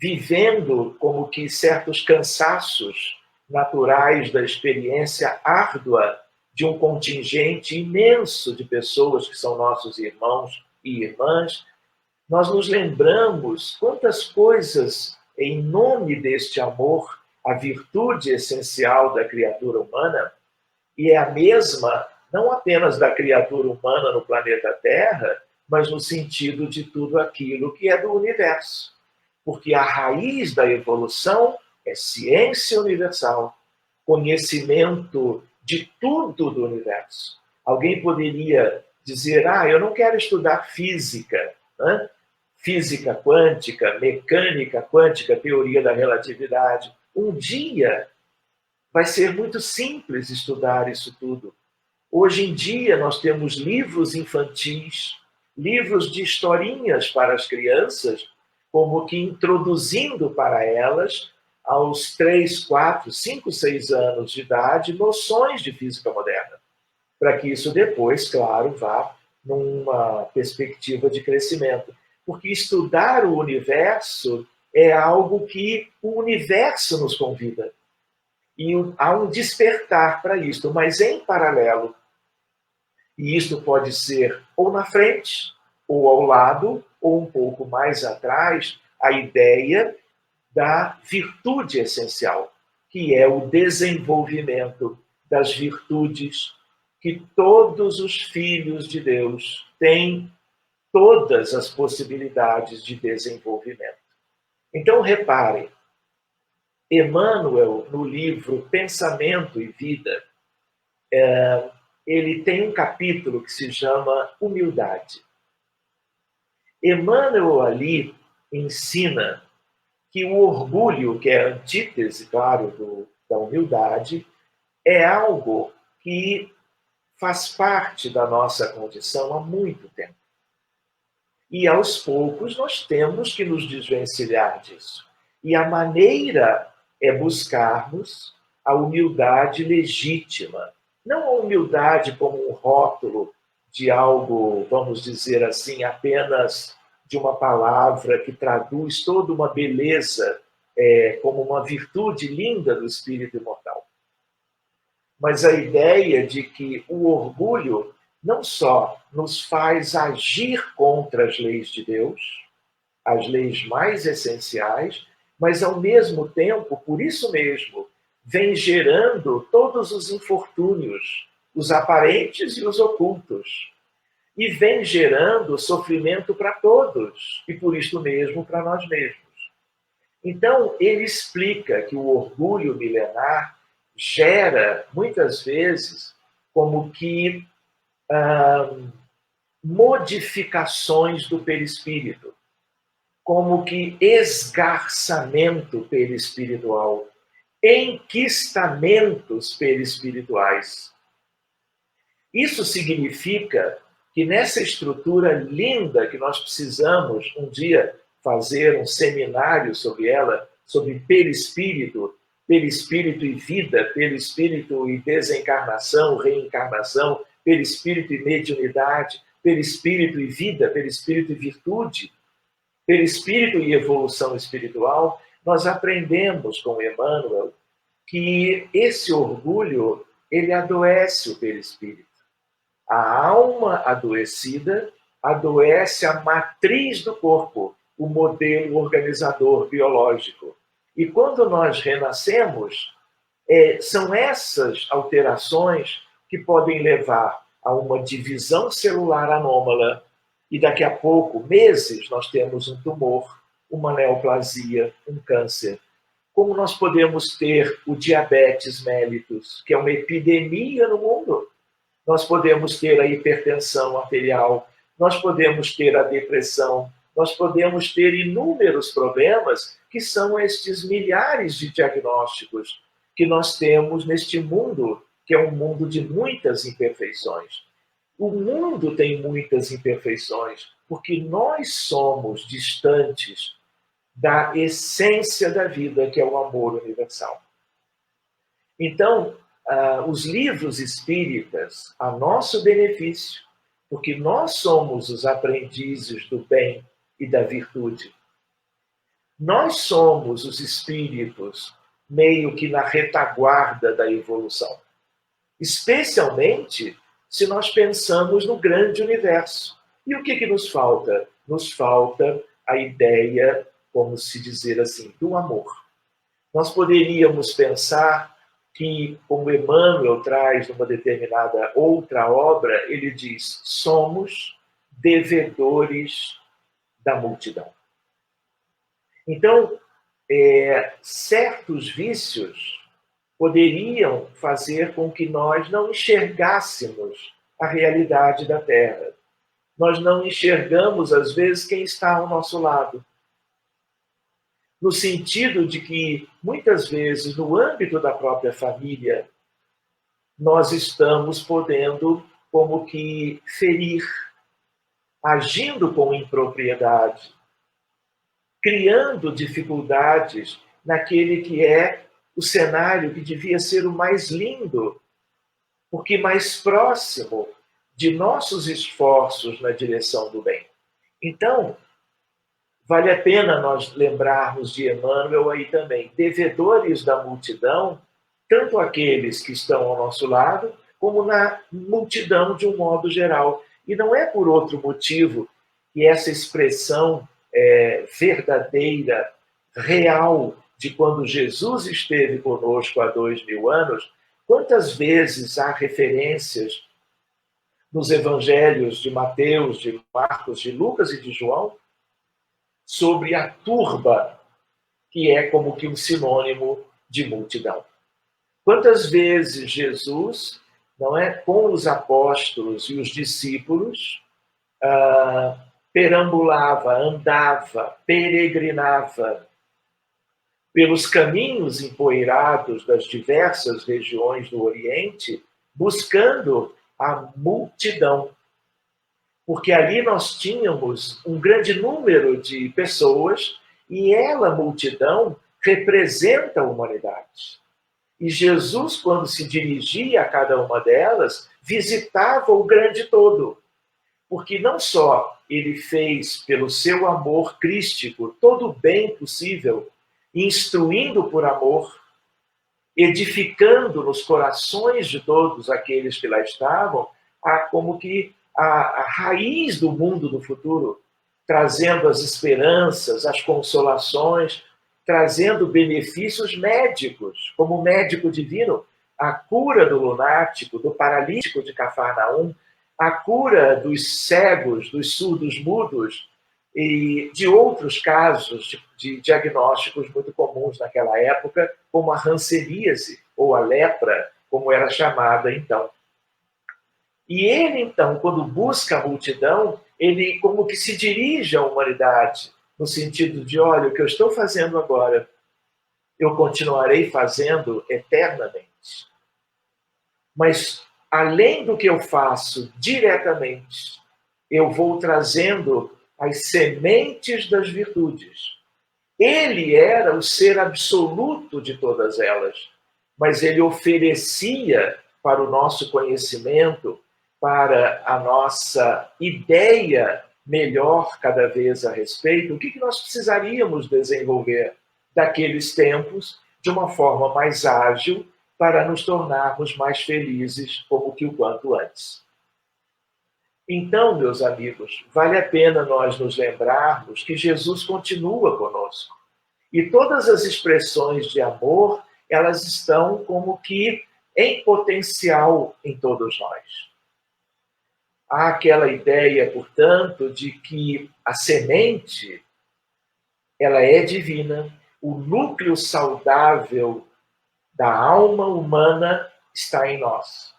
Vivendo como que certos cansaços naturais da experiência árdua de um contingente imenso de pessoas que são nossos irmãos e irmãs, nós nos lembramos quantas coisas, em nome deste amor, a virtude essencial da criatura humana, e é a mesma não apenas da criatura humana no planeta Terra, mas no sentido de tudo aquilo que é do universo. Porque a raiz da evolução é ciência universal, conhecimento de tudo do universo. Alguém poderia dizer, eu não quero estudar física, né? Física quântica, mecânica quântica, teoria da relatividade. Um dia vai ser muito simples estudar isso tudo. Hoje em dia nós temos livros infantis, livros de historinhas para as crianças, como que introduzindo para elas, aos 3, 4, 5, 6 anos de idade, noções de física moderna, para que isso depois, claro, vá numa perspectiva de crescimento. Porque estudar o universo é algo que o universo nos convida. E há um despertar para isto, mas em paralelo. E isto pode ser ou na frente, ou ao lado, ou um pouco mais atrás, a ideia da virtude essencial, que é o desenvolvimento das virtudes que todos os filhos de Deus têm todas as possibilidades de desenvolvimento. Então, reparem, Emmanuel, no livro Pensamento e Vida, ele tem um capítulo que se chama Humildade. Emmanuel ali ensina que o orgulho, que é a antítese, claro, da humildade, é algo que faz parte da nossa condição há muito tempo. E aos poucos nós temos que nos desvencilhar disso. E a maneira é buscarmos a humildade legítima. Não a humildade como um rótulo de algo, vamos dizer assim, apenas de uma palavra que traduz toda uma beleza como uma virtude linda do espírito imortal. Mas a ideia de que o orgulho não só nos faz agir contra as leis de Deus, as leis mais essenciais, mas ao mesmo tempo, por isso mesmo, vem gerando todos os infortúnios, os aparentes e os ocultos. E vem gerando sofrimento para todos, e por isso mesmo para nós mesmos. Então, ele explica que o orgulho milenar gera, muitas vezes, como que modificações do perispírito, como que esgarçamento perispiritual, enquistamentos perispirituais. Isso significa que nessa estrutura linda que nós precisamos um dia fazer um seminário sobre ela, sobre perispírito, perispírito e vida, perispírito e desencarnação, reencarnação, perispírito e mediunidade, perispírito e vida, perispírito e virtude, perispírito e evolução espiritual, nós aprendemos com Emmanuel que esse orgulho, ele adoece o perispírito. A alma adoecida adoece a matriz do corpo, o modelo organizador biológico. E quando nós renascemos, são essas alterações que podem levar a uma divisão celular anômala e daqui a pouco, meses, nós temos um tumor, uma neoplasia, um câncer. Como nós podemos ter o diabetes mellitus, que é uma epidemia no mundo? Nós podemos ter a hipertensão arterial, nós podemos ter a depressão, nós podemos ter inúmeros problemas que são estes milhares de diagnósticos que nós temos neste mundo, que é um mundo de muitas imperfeições. O mundo tem muitas imperfeições porque nós somos distantes da essência da vida, que é o amor universal. Então, os livros espíritas, a nosso benefício, porque nós somos os aprendizes do bem e da virtude. Nós somos os espíritos meio que na retaguarda da evolução. Especialmente se nós pensamos no grande universo. E o que nos falta? Nos falta a ideia, como se dizer assim, do amor. Nós poderíamos pensar que, como Emmanuel traz numa determinada outra obra, ele diz, somos devedores da multidão. Então, certos vícios poderiam fazer com que nós não enxergássemos a realidade da Terra. Nós não enxergamos, às vezes, quem está ao nosso lado. No sentido de que, muitas vezes, no âmbito da própria família, nós estamos podendo, como que, ferir, agindo com impropriedade, criando dificuldades naquele que é o cenário que devia ser o mais lindo, porque mais próximo de nossos esforços na direção do bem. Então, vale a pena nós lembrarmos de Emmanuel aí também, devedores da multidão, tanto aqueles que estão ao nosso lado, como na multidão de um modo geral. E não é por outro motivo que essa expressão verdadeira, real, de quando Jesus esteve conosco há 2000 anos, quantas vezes há referências nos evangelhos de Mateus, de Marcos, de Lucas e de João, sobre a turba, que é como que um sinônimo de multidão. Quantas vezes Jesus, não é, com os apóstolos e os discípulos, perambulava, andava, peregrinava pelos caminhos empoeirados das diversas regiões do Oriente, buscando a multidão. Porque ali nós tínhamos um grande número de pessoas e ela, multidão, representa a humanidade. E Jesus, quando se dirigia a cada uma delas, visitava o grande todo. Porque não só ele fez, pelo seu amor crístico, todo o bem possível, instruindo por amor, edificando nos corações de todos aqueles que lá estavam, como que a raiz do mundo do futuro, trazendo as esperanças, as consolações, trazendo benefícios médicos, como médico divino, a cura do lunático, do paralítico de Cafarnaum, a cura dos cegos, dos surdos mudos e de outros casos de diagnósticos muito comuns naquela época, como a hanseníase ou a lepra, como era chamada então. E ele, então, quando busca a multidão, ele como que se dirige à humanidade, no sentido de, olha, o que eu estou fazendo agora, eu continuarei fazendo eternamente. Mas, além do que eu faço diretamente, eu vou trazendo as sementes das virtudes. Ele era o ser absoluto de todas elas, mas ele oferecia para o nosso conhecimento, para a nossa ideia melhor cada vez a respeito, o que nós precisaríamos desenvolver daqueles tempos de uma forma mais ágil para nos tornarmos mais felizes como que o quanto antes. Então, meus amigos, vale a pena nós nos lembrarmos que Jesus continua conosco. E todas as expressões de amor, elas estão como que em potencial em todos nós. Há aquela ideia, portanto, de que a semente ela é divina, o núcleo saudável da alma humana está em nós.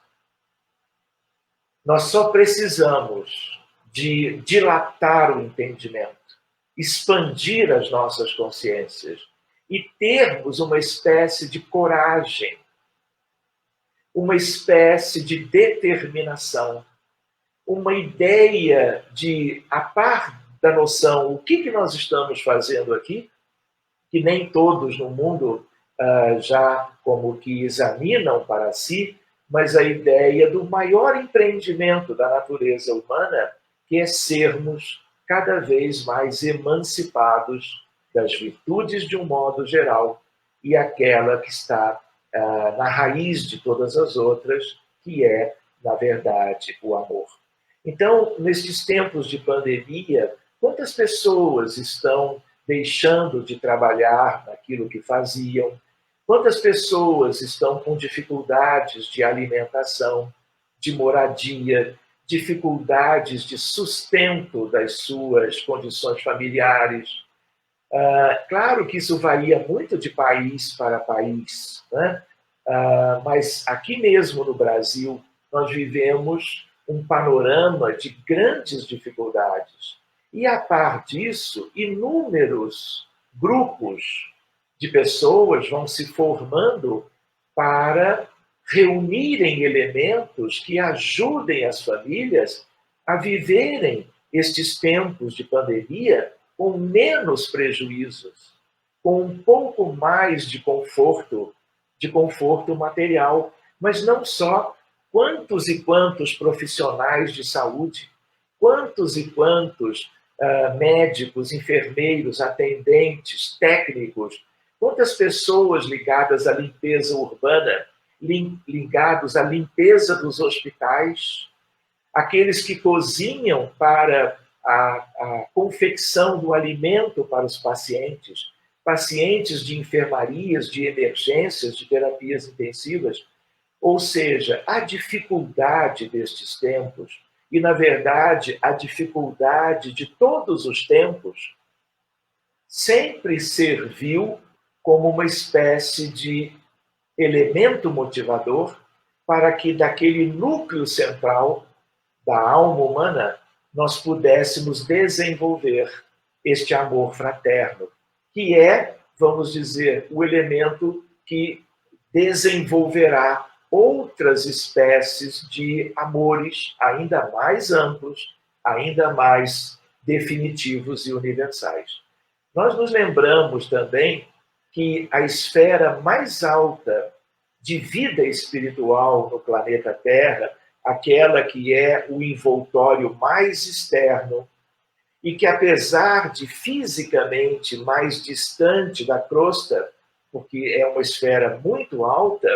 Nós só precisamos de dilatar o entendimento, expandir as nossas consciências e termos uma espécie de coragem, uma espécie de determinação, uma ideia de, a par da noção, o que nós estamos fazendo aqui, que nem todos no mundo já como que examinam para si, mas a ideia do maior empreendimento da natureza humana, que é sermos cada vez mais emancipados das virtudes de um modo geral e aquela que está na raiz de todas as outras, que é, na verdade, o amor. Então, nestes tempos de pandemia, quantas pessoas estão deixando de trabalhar naquilo que faziam? Quantas pessoas estão com dificuldades de alimentação, de moradia, dificuldades de sustento das suas condições familiares? Claro que isso varia muito de país para país, né? Mas aqui mesmo no Brasil, nós vivemos um panorama de grandes dificuldades. E, a par disso, inúmeros grupos de pessoas vão se formando para reunirem elementos que ajudem as famílias a viverem estes tempos de pandemia com menos prejuízos, com um pouco mais de conforto material. Mas não só, quantos e quantos profissionais de saúde, quantos e quantos médicos, enfermeiros, atendentes, técnicos, quantas pessoas ligadas à limpeza urbana, ligados à limpeza dos hospitais, aqueles que cozinham para a confecção do alimento para os pacientes, pacientes de enfermarias, de emergências, de terapias intensivas. Ou seja, a dificuldade destes tempos, e, na verdade, a dificuldade de todos os tempos, sempre serviu como uma espécie de elemento motivador para que, daquele núcleo central da alma humana, nós pudéssemos desenvolver este amor fraterno, que é, vamos dizer, o elemento que desenvolverá outras espécies de amores ainda mais amplos, ainda mais definitivos e universais. Nós nos lembramos também que a esfera mais alta de vida espiritual no planeta Terra, aquela que é o envoltório mais externo, e que, apesar de fisicamente mais distante da crosta, porque é uma esfera muito alta,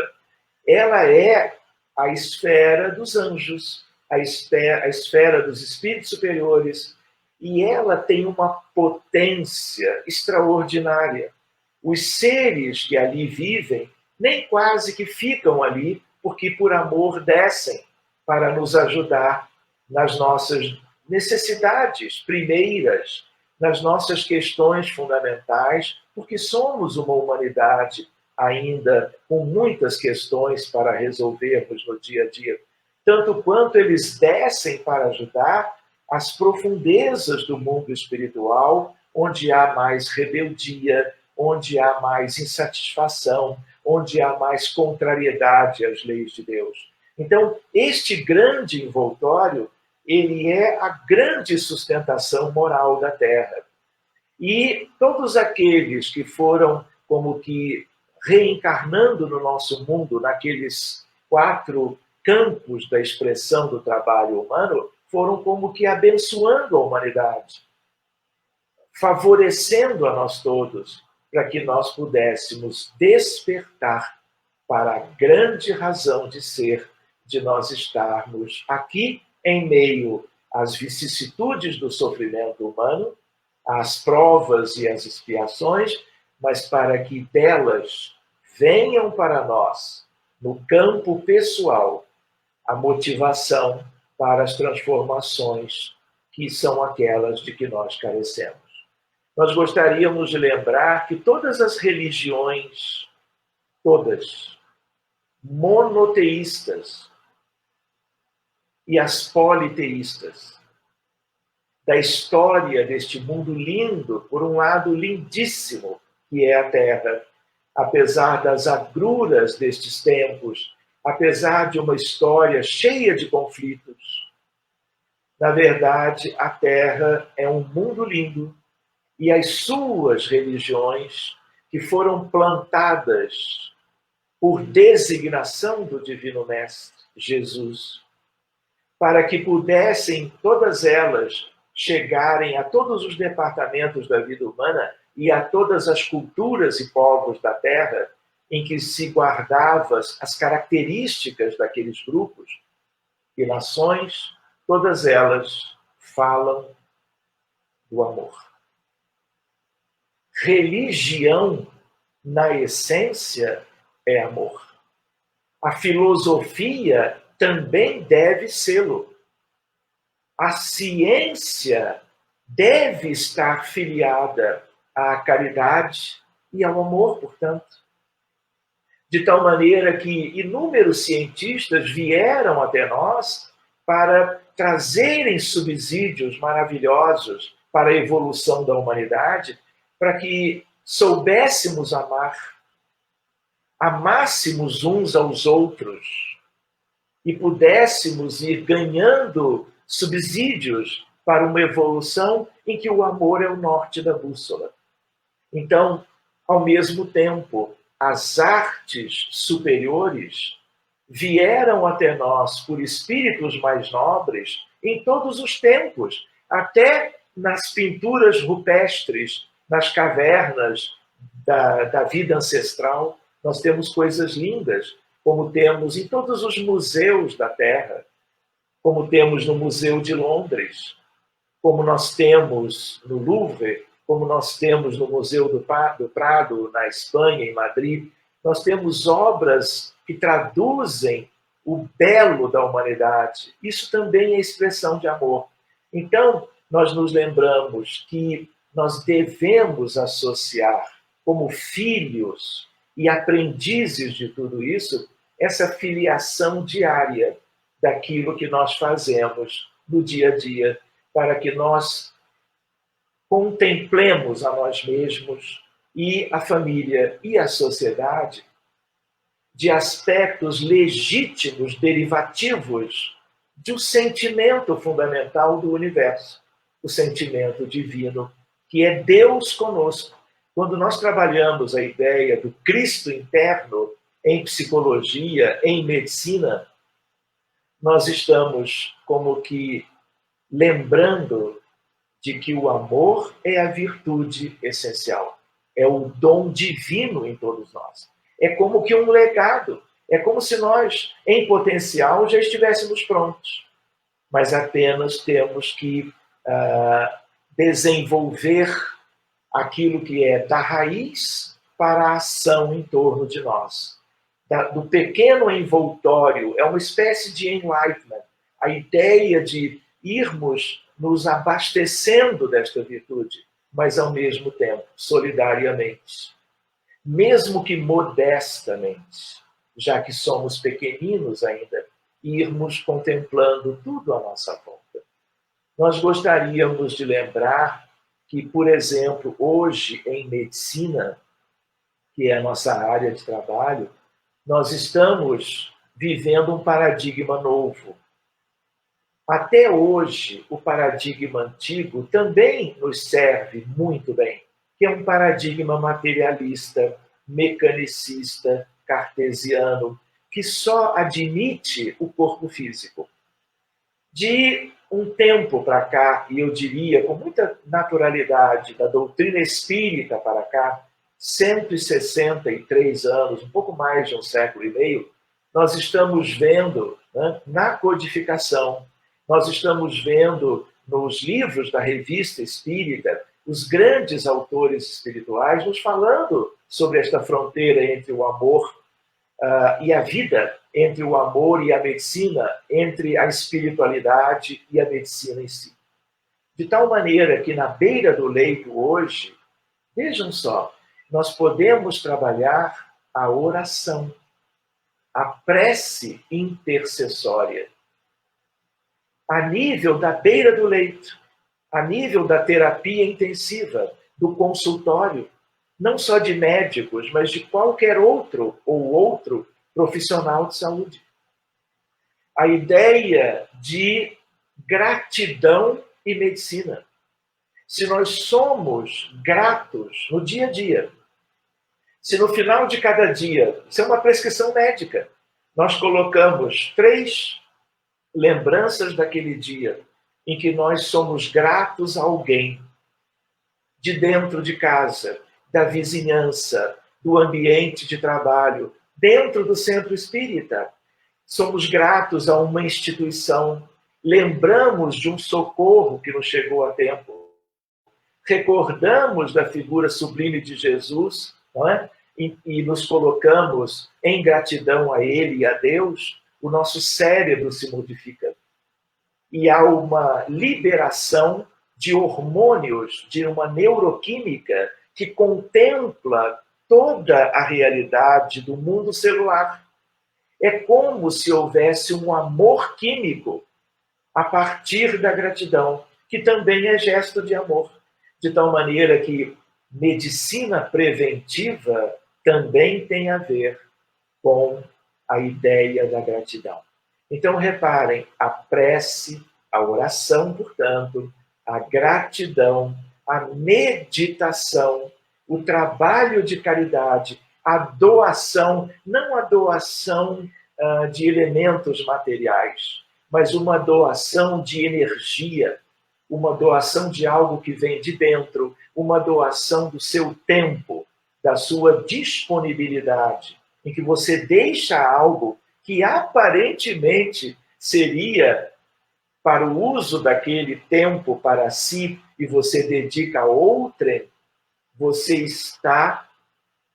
ela é a esfera dos anjos, a esfera dos espíritos superiores, e ela tem uma potência extraordinária. Os seres que ali vivem nem quase que ficam ali, porque por amor descem para nos ajudar nas nossas necessidades primeiras, nas nossas questões fundamentais, porque somos uma humanidade ainda com muitas questões para resolvermos no dia a dia. Tanto quanto eles descem para ajudar as profundezas do mundo espiritual, onde há mais rebeldia, onde há mais insatisfação, onde há mais contrariedade às leis de Deus. Então, este grande envoltório, ele é a grande sustentação moral da Terra. E todos aqueles que foram como que reencarnando no nosso mundo, naqueles 4 campos da expressão do trabalho humano, foram como que abençoando a humanidade, favorecendo a nós todos, para que nós pudéssemos despertar para a grande razão de ser, de nós estarmos aqui em meio às vicissitudes do sofrimento humano, às provas e às expiações, mas para que delas venham para nós, no campo pessoal, a motivação, para as transformações que são aquelas de que nós carecemos. Nós gostaríamos de lembrar que todas as religiões, todas, monoteístas e as politeístas, da história deste mundo lindo, por um lado lindíssimo, que é a Terra, apesar das agruras destes tempos, apesar de uma história cheia de conflitos. Na verdade, a Terra é um mundo lindo e as suas religiões, que foram plantadas por designação do Divino Mestre, Jesus, para que pudessem todas elas chegarem a todos os departamentos da vida humana e a todas as culturas e povos da Terra em que se guardavam as características daqueles grupos e nações, todas elas falam do amor. Religião, na essência, é amor. A filosofia também deve sê-lo. A ciência deve estar filiada à caridade e ao amor, portanto. De tal maneira que inúmeros cientistas vieram até nós para trazerem subsídios maravilhosos para a evolução da humanidade, para que soubéssemos amar, amássemos uns aos outros e pudéssemos ir ganhando subsídios para uma evolução em que o amor é o norte da bússola. Então, ao mesmo tempo, as artes superiores vieram até nós por espíritos mais nobres em todos os tempos, até nas pinturas rupestres, nas cavernas da vida ancestral, nós temos coisas lindas, como temos em todos os museus da Terra, como temos no Museu de Londres, como nós temos no Louvre, como nós temos no Museu do Prado, na Espanha, em Madrid. Nós temos obras que traduzem o belo da humanidade. Isso também é expressão de amor. Então, nós nos lembramos que nós devemos associar, como filhos e aprendizes de tudo isso, essa filiação diária daquilo que nós fazemos no dia a dia, para que nós contemplemos a nós mesmos e a família e a sociedade de aspectos legítimos, derivativos do sentimento fundamental do universo, o sentimento divino, que é Deus conosco. Quando nós trabalhamos a ideia do Cristo interno em psicologia, em medicina, nós estamos como que lembrando de que o amor é a virtude essencial, é o dom divino em todos nós. É como que um legado, é como se nós, em potencial, já estivéssemos prontos, mas apenas temos que desenvolver aquilo que é da raiz para a ação em torno de nós. Do pequeno envoltório, é uma espécie de enlightenment, a ideia de irmos nos abastecendo desta virtude, mas ao mesmo tempo, solidariamente. Mesmo que modestamente, já que somos pequeninos ainda, irmos contemplando tudo à nossa volta. Nós gostaríamos de lembrar que, por exemplo, hoje em medicina, que é a nossa área de trabalho, nós estamos vivendo um paradigma novo. Até hoje, o paradigma antigo também nos serve muito bem, que é um paradigma materialista, mecanicista, cartesiano, que só admite o corpo físico. De um tempo para cá, e eu diria com muita naturalidade, da doutrina espírita para cá, 163 anos, um pouco mais de um século e meio, nós estamos vendo, né, na codificação, nós estamos vendo nos livros da revista espírita, os grandes autores espirituais nos falando sobre esta fronteira entre o amor e a vida, entre o amor e a medicina, entre a espiritualidade e a medicina em si. De tal maneira que na beira do leito hoje, vejam só, nós podemos trabalhar a oração, a prece intercessória, a nível da beira do leito, a nível da terapia intensiva, do consultório, não só de médicos, mas de qualquer outro profissional de saúde. A ideia de gratidão e medicina. Se nós somos gratos no dia a dia, se no final de cada dia, isso é uma prescrição médica, nós colocamos 3 lembranças daquele dia em que nós somos gratos a alguém, de dentro de casa, da vizinhança, do ambiente de trabalho, dentro do centro espírita. Somos gratos a uma instituição, lembramos de um socorro que nos chegou a tempo, recordamos da figura sublime de Jesus, não é? E nos colocamos em gratidão a Ele e a Deus, o nosso cérebro se modifica. E há uma liberação de hormônios, de uma neuroquímica que contempla toda a realidade do mundo celular. É como se houvesse um amor químico a partir da gratidão, que também é gesto de amor. De tal maneira que medicina preventiva também tem a ver com a ideia da gratidão. Então, reparem, a prece, a oração, portanto, a gratidão, a meditação, o trabalho de caridade, a doação, não a doação de elementos materiais, mas uma doação de energia, uma doação de algo que vem de dentro, uma doação do seu tempo, da sua disponibilidade, em que você deixa algo que aparentemente seria para o uso daquele tempo para si e você dedica a outrem, você está,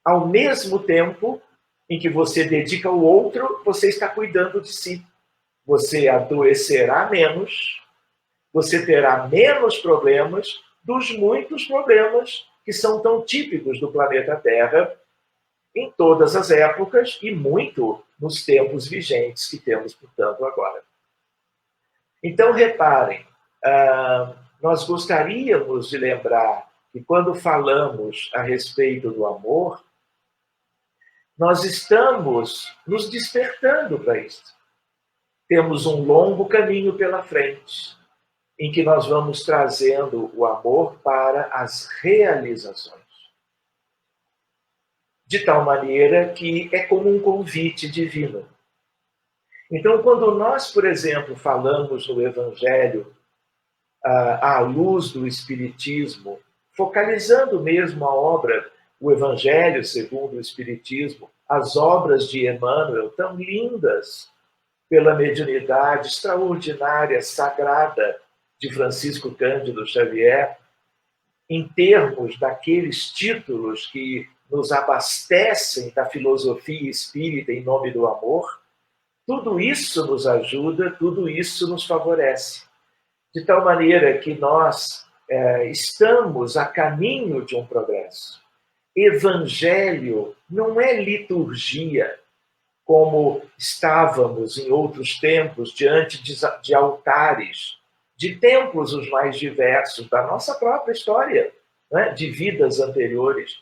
ao mesmo tempo em que você dedica ao outro, você está cuidando de si. Você adoecerá menos, você terá menos problemas dos muitos problemas que são tão típicos do planeta Terra em todas as épocas e muito nos tempos vigentes que temos, portanto, agora. Então, reparem, nós gostaríamos de lembrar que quando falamos a respeito do amor, nós estamos nos despertando para isso. Temos um longo caminho pela frente, em que nós vamos trazendo o amor para as realizações. De tal maneira que é como um convite divino. Então, quando nós, por exemplo, falamos no Evangelho à luz do Espiritismo, focalizando mesmo a obra, o Evangelho segundo o Espiritismo, as obras de Emmanuel, tão lindas pela mediunidade extraordinária, sagrada de Francisco Cândido Xavier, em termos daqueles títulos que nos abastecem da filosofia espírita em nome do amor, tudo isso nos ajuda, tudo isso nos favorece. De tal maneira que nós estamos a caminho de um progresso. Evangelho não é liturgia, como estávamos em outros tempos diante de altares, de templos os mais diversos da nossa própria história, né? De vidas anteriores.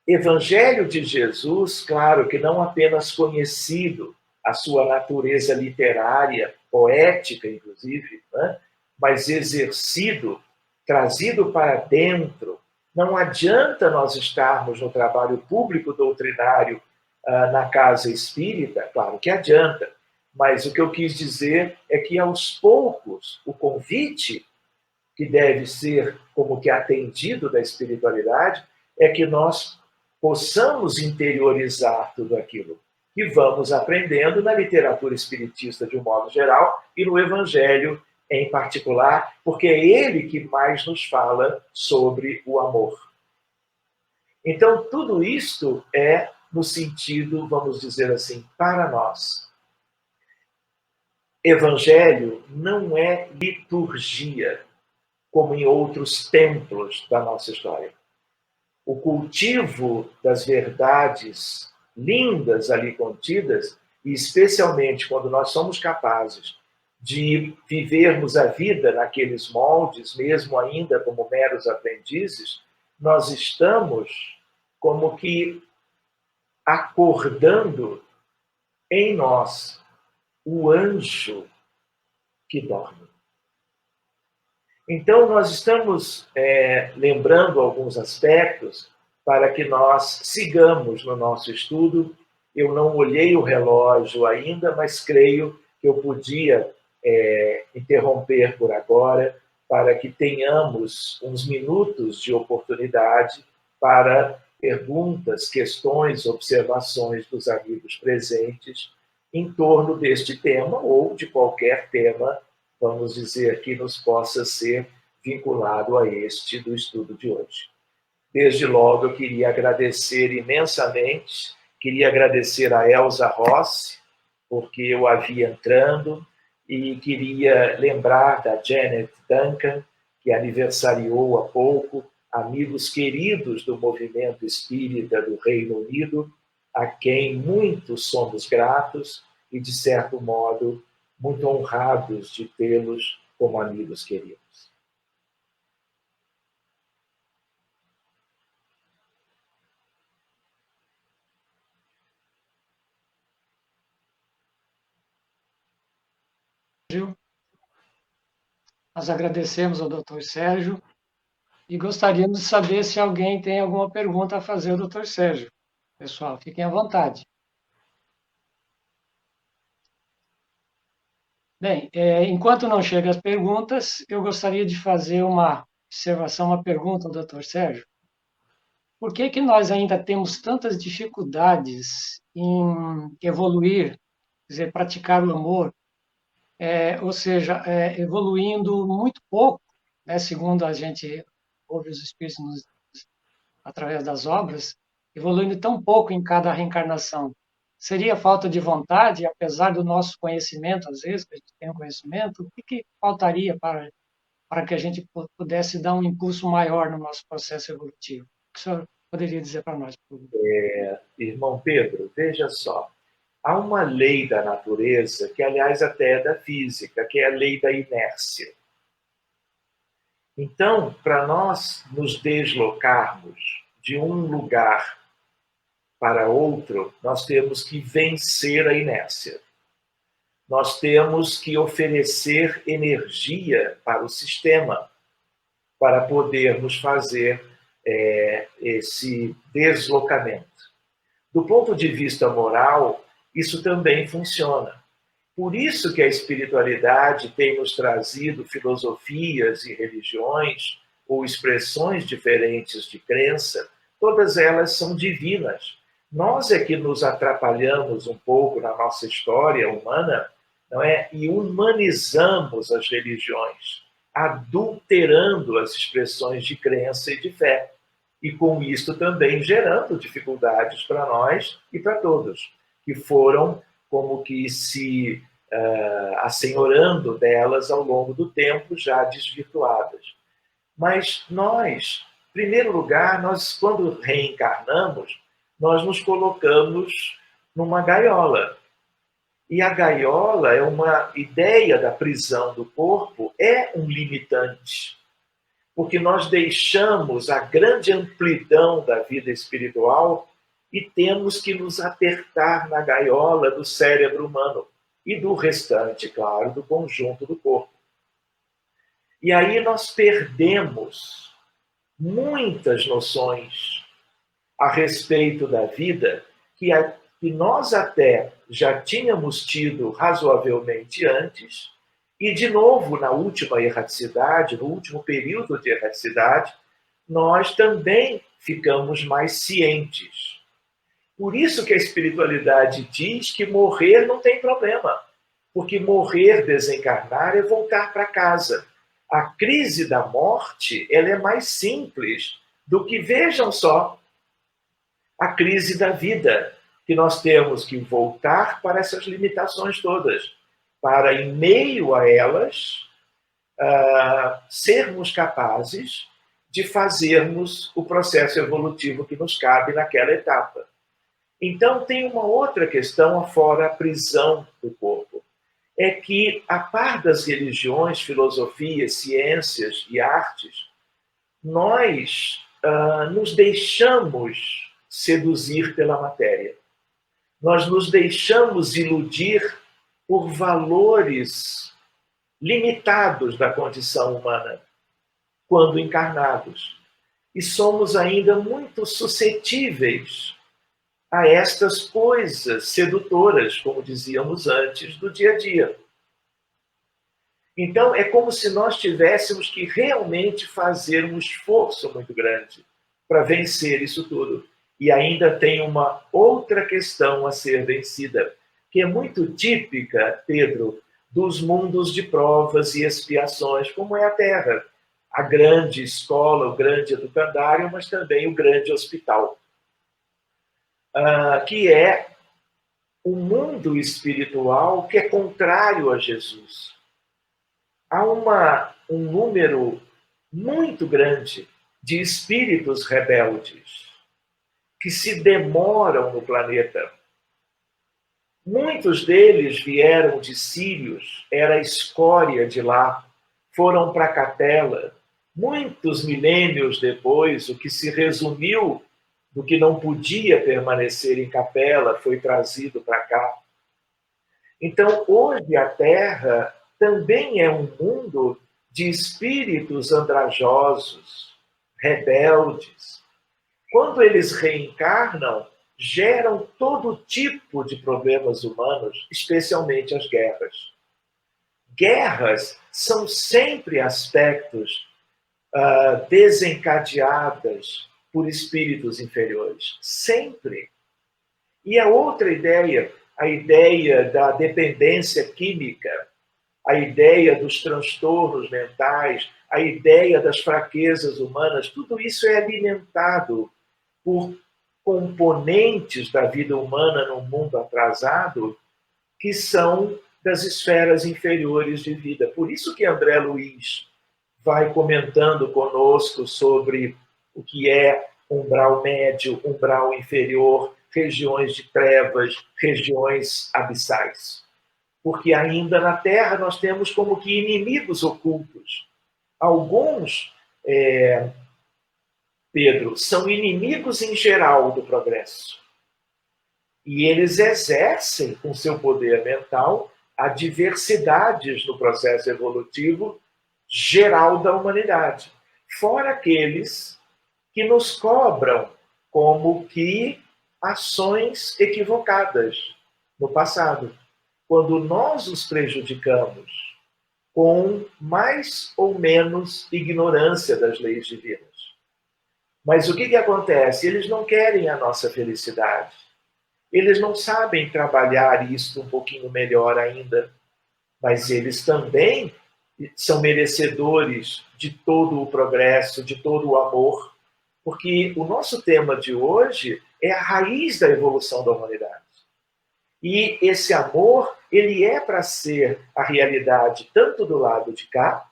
Evangelho de Jesus, claro que não apenas conhecido, a sua natureza literária, poética, inclusive, né? Mas exercido, trazido para dentro. Não adianta nós estarmos no trabalho público doutrinário na casa espírita, claro que adianta, mas o que eu quis dizer é que, aos poucos, o convite que deve ser como que atendido da espiritualidade é que nós possamos interiorizar tudo aquilo que vamos aprendendo na literatura espiritista de um modo geral e no Evangelho em particular, porque é ele que mais nos fala sobre o amor. Então, tudo isto é no sentido, vamos dizer assim, para nós. Evangelho não é liturgia, como em outros templos da nossa história. O cultivo das verdades lindas ali contidas, e especialmente quando nós somos capazes de vivermos a vida naqueles moldes, mesmo ainda como meros aprendizes, nós estamos como que acordando em nós o anjo que dorme. Então, nós estamos lembrando alguns aspectos para que nós sigamos no nosso estudo. Eu não olhei o relógio ainda, mas creio que eu podia interromper por agora para que tenhamos uns minutos de oportunidade para perguntas, questões, observações dos amigos presentes em torno deste tema ou de qualquer tema, vamos dizer, que nos possa ser vinculado a este do estudo de hoje. Desde logo, eu queria agradecer imensamente, queria agradecer a Elza Rossi, porque eu a vi entrando, e queria lembrar da Janet Duncan, que aniversariou há pouco, amigos queridos do movimento espírita do Reino Unido, a quem muito somos gratos e, de certo modo, muito honrados de tê-los como amigos queridos. Nós agradecemos ao Dr. Sérgio e gostaríamos de saber se alguém tem alguma pergunta a fazer ao Dr. Sérgio. Pessoal, fiquem à vontade. Bem, enquanto não chegam as perguntas, eu gostaria de fazer uma observação, uma pergunta ao Dr. Sérgio. Por que nós ainda temos tantas dificuldades em evoluir, quer dizer, praticar o amor, ou seja, evoluindo muito pouco, né, segundo a gente ouve os Espíritos através das obras, evoluindo tão pouco em cada reencarnação? Seria falta de vontade, apesar do nosso conhecimento, às vezes, que a gente tem um conhecimento, o que faltaria para que a gente pudesse dar um impulso maior no nosso processo evolutivo? O que o senhor poderia dizer para nós, por favor? Irmão Pedro, veja só. Há uma lei da natureza, que aliás até é da física, que é a lei da inércia. Então, para nós nos deslocarmos de um lugar para outro, nós temos que vencer a inércia. Nós temos que oferecer energia para o sistema, para podermos fazer esse deslocamento. Do ponto de vista moral, isso também funciona. Por isso que a espiritualidade tem nos trazido filosofias e religiões ou expressões diferentes de crença, todas elas são divinas. Nós é que nos atrapalhamos um pouco na nossa história humana, não é? E humanizamos as religiões, adulterando as expressões de crença e de fé. E com isso também gerando dificuldades para nós e para todos, que foram como que se assenhorando delas ao longo do tempo, já desvirtuadas. Mas nós, em primeiro lugar, nós, quando reencarnamos, nós nos colocamos numa gaiola. E a gaiola é uma ideia da prisão do corpo, é um limitante. Porque nós deixamos a grande amplidão da vida espiritual e temos que nos apertar na gaiola do cérebro humano e do restante, claro, do conjunto do corpo. E aí nós perdemos muitas noções a respeito da vida que nós até já tínhamos tido razoavelmente antes, e, de novo, na última erraticidade, no último período de erraticidade, nós também ficamos mais cientes. Por isso que a espiritualidade diz que morrer não tem problema, porque morrer, desencarnar, é voltar para casa. A crise da morte, ela é mais simples do que, vejam só, a crise da vida, que nós temos que voltar para essas limitações todas, para, em meio a elas, sermos capazes de fazermos o processo evolutivo que nos cabe naquela etapa. Então, tem uma outra questão fora a prisão do corpo. É que, a par das religiões, filosofias, ciências e artes, nós nos deixamos seduzir pela matéria. Nós nos deixamos iludir por valores limitados da condição humana, quando encarnados. E somos ainda muito suscetíveis a estas coisas sedutoras, como dizíamos antes, do dia a dia. Então, é como se nós tivéssemos que realmente fazer um esforço muito grande para vencer isso tudo. E ainda tem uma outra questão a ser vencida, que é muito típica, Pedro, dos mundos de provas e expiações, como é a Terra. A grande escola, o grande educandário, mas também o grande hospital. Que é o mundo espiritual que é contrário a Jesus. Há um número muito grande de espíritos rebeldes que se demoram no planeta. Muitos deles vieram de Sírios, era a escória de lá, foram para a Capela. Muitos milênios depois, o que se resumiu do que não podia permanecer em Capela foi trazido para cá. Então, hoje a Terra também é um mundo de espíritos andrajosos, rebeldes. Quando eles reencarnam, geram todo tipo de problemas humanos, especialmente as guerras. Guerras são sempre aspectos desencadeadas por espíritos inferiores. Sempre. E a outra ideia, a ideia da dependência química, a ideia dos transtornos mentais, a ideia das fraquezas humanas, tudo isso é alimentado por componentes da vida humana num mundo atrasado que são das esferas inferiores de vida. Por isso que André Luiz vai comentando conosco sobre o que é umbral médio, umbral inferior, regiões de trevas, regiões abissais. Porque ainda na Terra nós temos como que inimigos ocultos. Alguns, Pedro, são inimigos em geral do progresso. E eles exercem, com seu poder mental, adversidades no processo evolutivo geral da humanidade. Fora aqueles que nos cobram como que ações equivocadas no passado, quando nós os prejudicamos com mais ou menos ignorância das leis divinas. Mas o que acontece? Eles não querem a nossa felicidade. Eles não sabem trabalhar isso um pouquinho melhor ainda, mas eles também são merecedores de todo o progresso, de todo o amor, porque o nosso tema de hoje é a raiz da evolução da humanidade. E esse amor, ele é para ser a realidade tanto do lado de cá,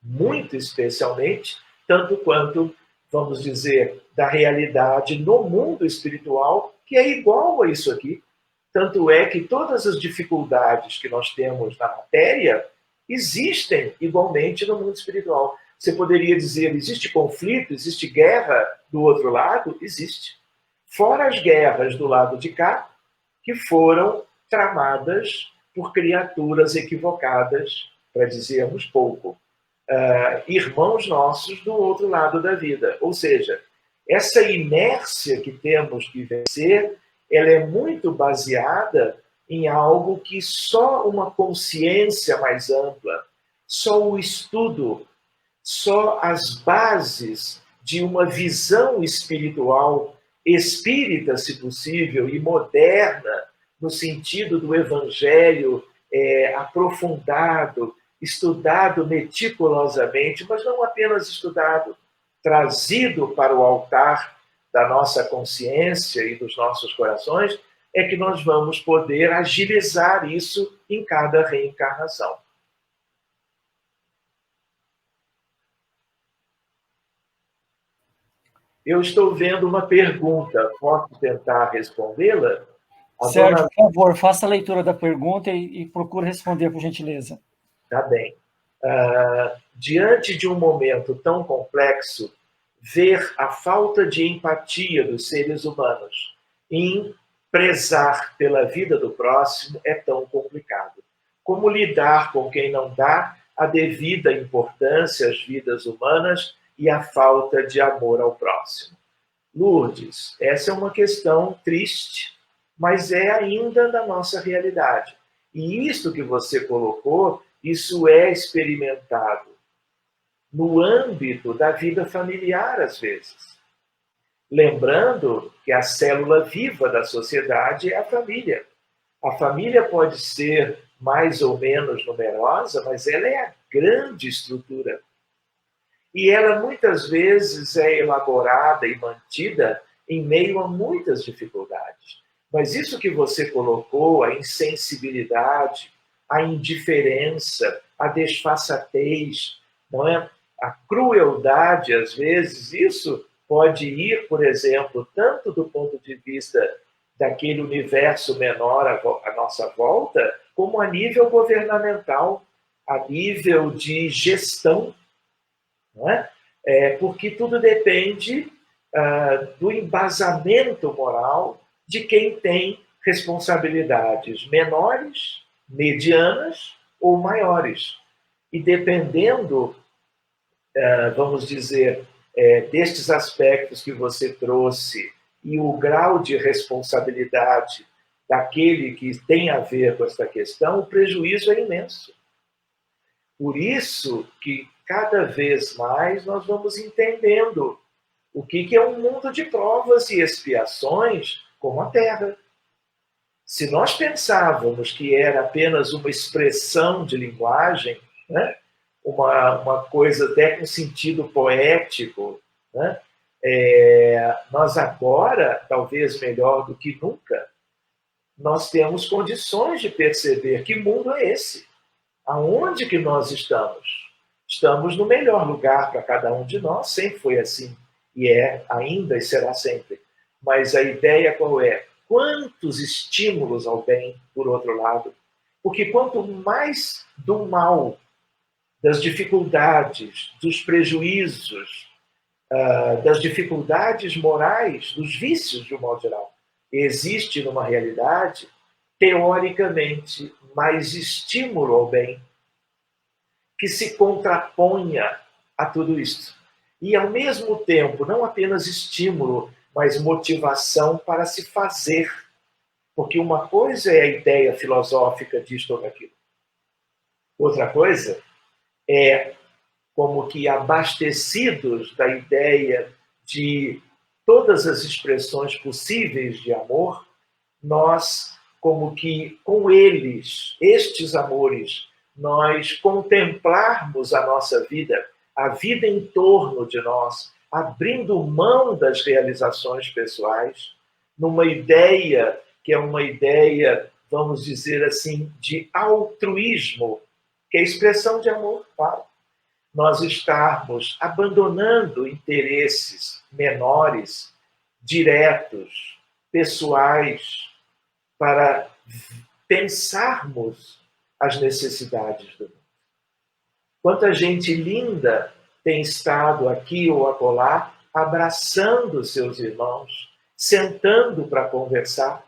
muito especialmente, tanto quanto, vamos dizer, da realidade no mundo espiritual, que é igual a isso aqui. Tanto é que todas as dificuldades que nós temos na matéria existem igualmente no mundo espiritual. Você poderia dizer, existe conflito, existe guerra do outro lado? Existe. Fora as guerras do lado de cá, que foram tramadas por criaturas equivocadas, para dizermos pouco, irmãos nossos do outro lado da vida. Ou seja, essa inércia que temos que vencer, ela é muito baseada em algo que só uma consciência mais ampla, só o estudo, só as bases de uma visão espiritual, espírita, se possível, e moderna, no sentido do evangelho aprofundado, estudado meticulosamente, mas não apenas estudado, trazido para o altar da nossa consciência e dos nossos corações, é que nós vamos poder agilizar isso em cada reencarnação. Eu estou vendo uma pergunta, posso tentar respondê-la? Sérgio, por favor, faça a leitura da pergunta e procure responder, por gentileza. Tá bem. Diante de um momento tão complexo, ver a falta de empatia dos seres humanos em prezar pela vida do próximo é tão complicado. Como lidar com quem não dá a devida importância às vidas humanas e a falta de amor ao próximo? Lourdes, essa é uma questão triste, mas é ainda da nossa realidade. E isso que você colocou, isso é experimentado no âmbito da vida familiar, às vezes. Lembrando que a célula viva da sociedade é a família. A família pode ser mais ou menos numerosa, mas ela é a grande estrutura. E ela muitas vezes é elaborada e mantida em meio a muitas dificuldades. Mas isso que você colocou, a insensibilidade, a indiferença, a desfaçatez, não é? A crueldade, às vezes, isso pode ir, por exemplo, tanto do ponto de vista daquele universo menor à nossa volta, como a nível governamental, a nível de gestão, não é? Porque tudo depende do embasamento moral de quem tem responsabilidades menores, medianas ou maiores. E dependendo, vamos dizer, destes aspectos que você trouxe e o grau de responsabilidade daquele que tem a ver com essa questão, o prejuízo é imenso. Por isso que cada vez mais nós vamos entendendo o que é um mundo de provas e expiações como a Terra. Se nós pensávamos que era apenas uma expressão de linguagem, né? uma coisa até com sentido poético, né? Nós agora, talvez melhor do que nunca, nós temos condições de perceber que mundo é esse. Aonde que nós estamos? Estamos no melhor lugar para cada um de nós, sempre foi assim, e é ainda e será sempre. Mas a ideia qual é? Quantos estímulos ao bem, por outro lado? Porque quanto mais do mal, das dificuldades, dos prejuízos, das dificuldades morais, dos vícios, de um modo geral, existe numa realidade, teoricamente, mais estímulo ao bem, que se contraponha a tudo isso. E, ao mesmo tempo, não apenas estímulo, mas motivação para se fazer. Porque uma coisa é a ideia filosófica disto ou daquilo. Outra coisa é como que abastecidos da ideia de todas as expressões possíveis de amor, nós, como que com eles, estes amores, nós contemplarmos a nossa vida, a vida em torno de nós, abrindo mão das realizações pessoais, numa ideia que é uma ideia, vamos dizer assim, de altruísmo, que é a expressão de amor, claro. Nós estarmos abandonando interesses menores, diretos, pessoais, para pensarmos as necessidades do mundo. Quanta gente linda tem estado aqui ou acolá, abraçando seus irmãos, sentando para conversar.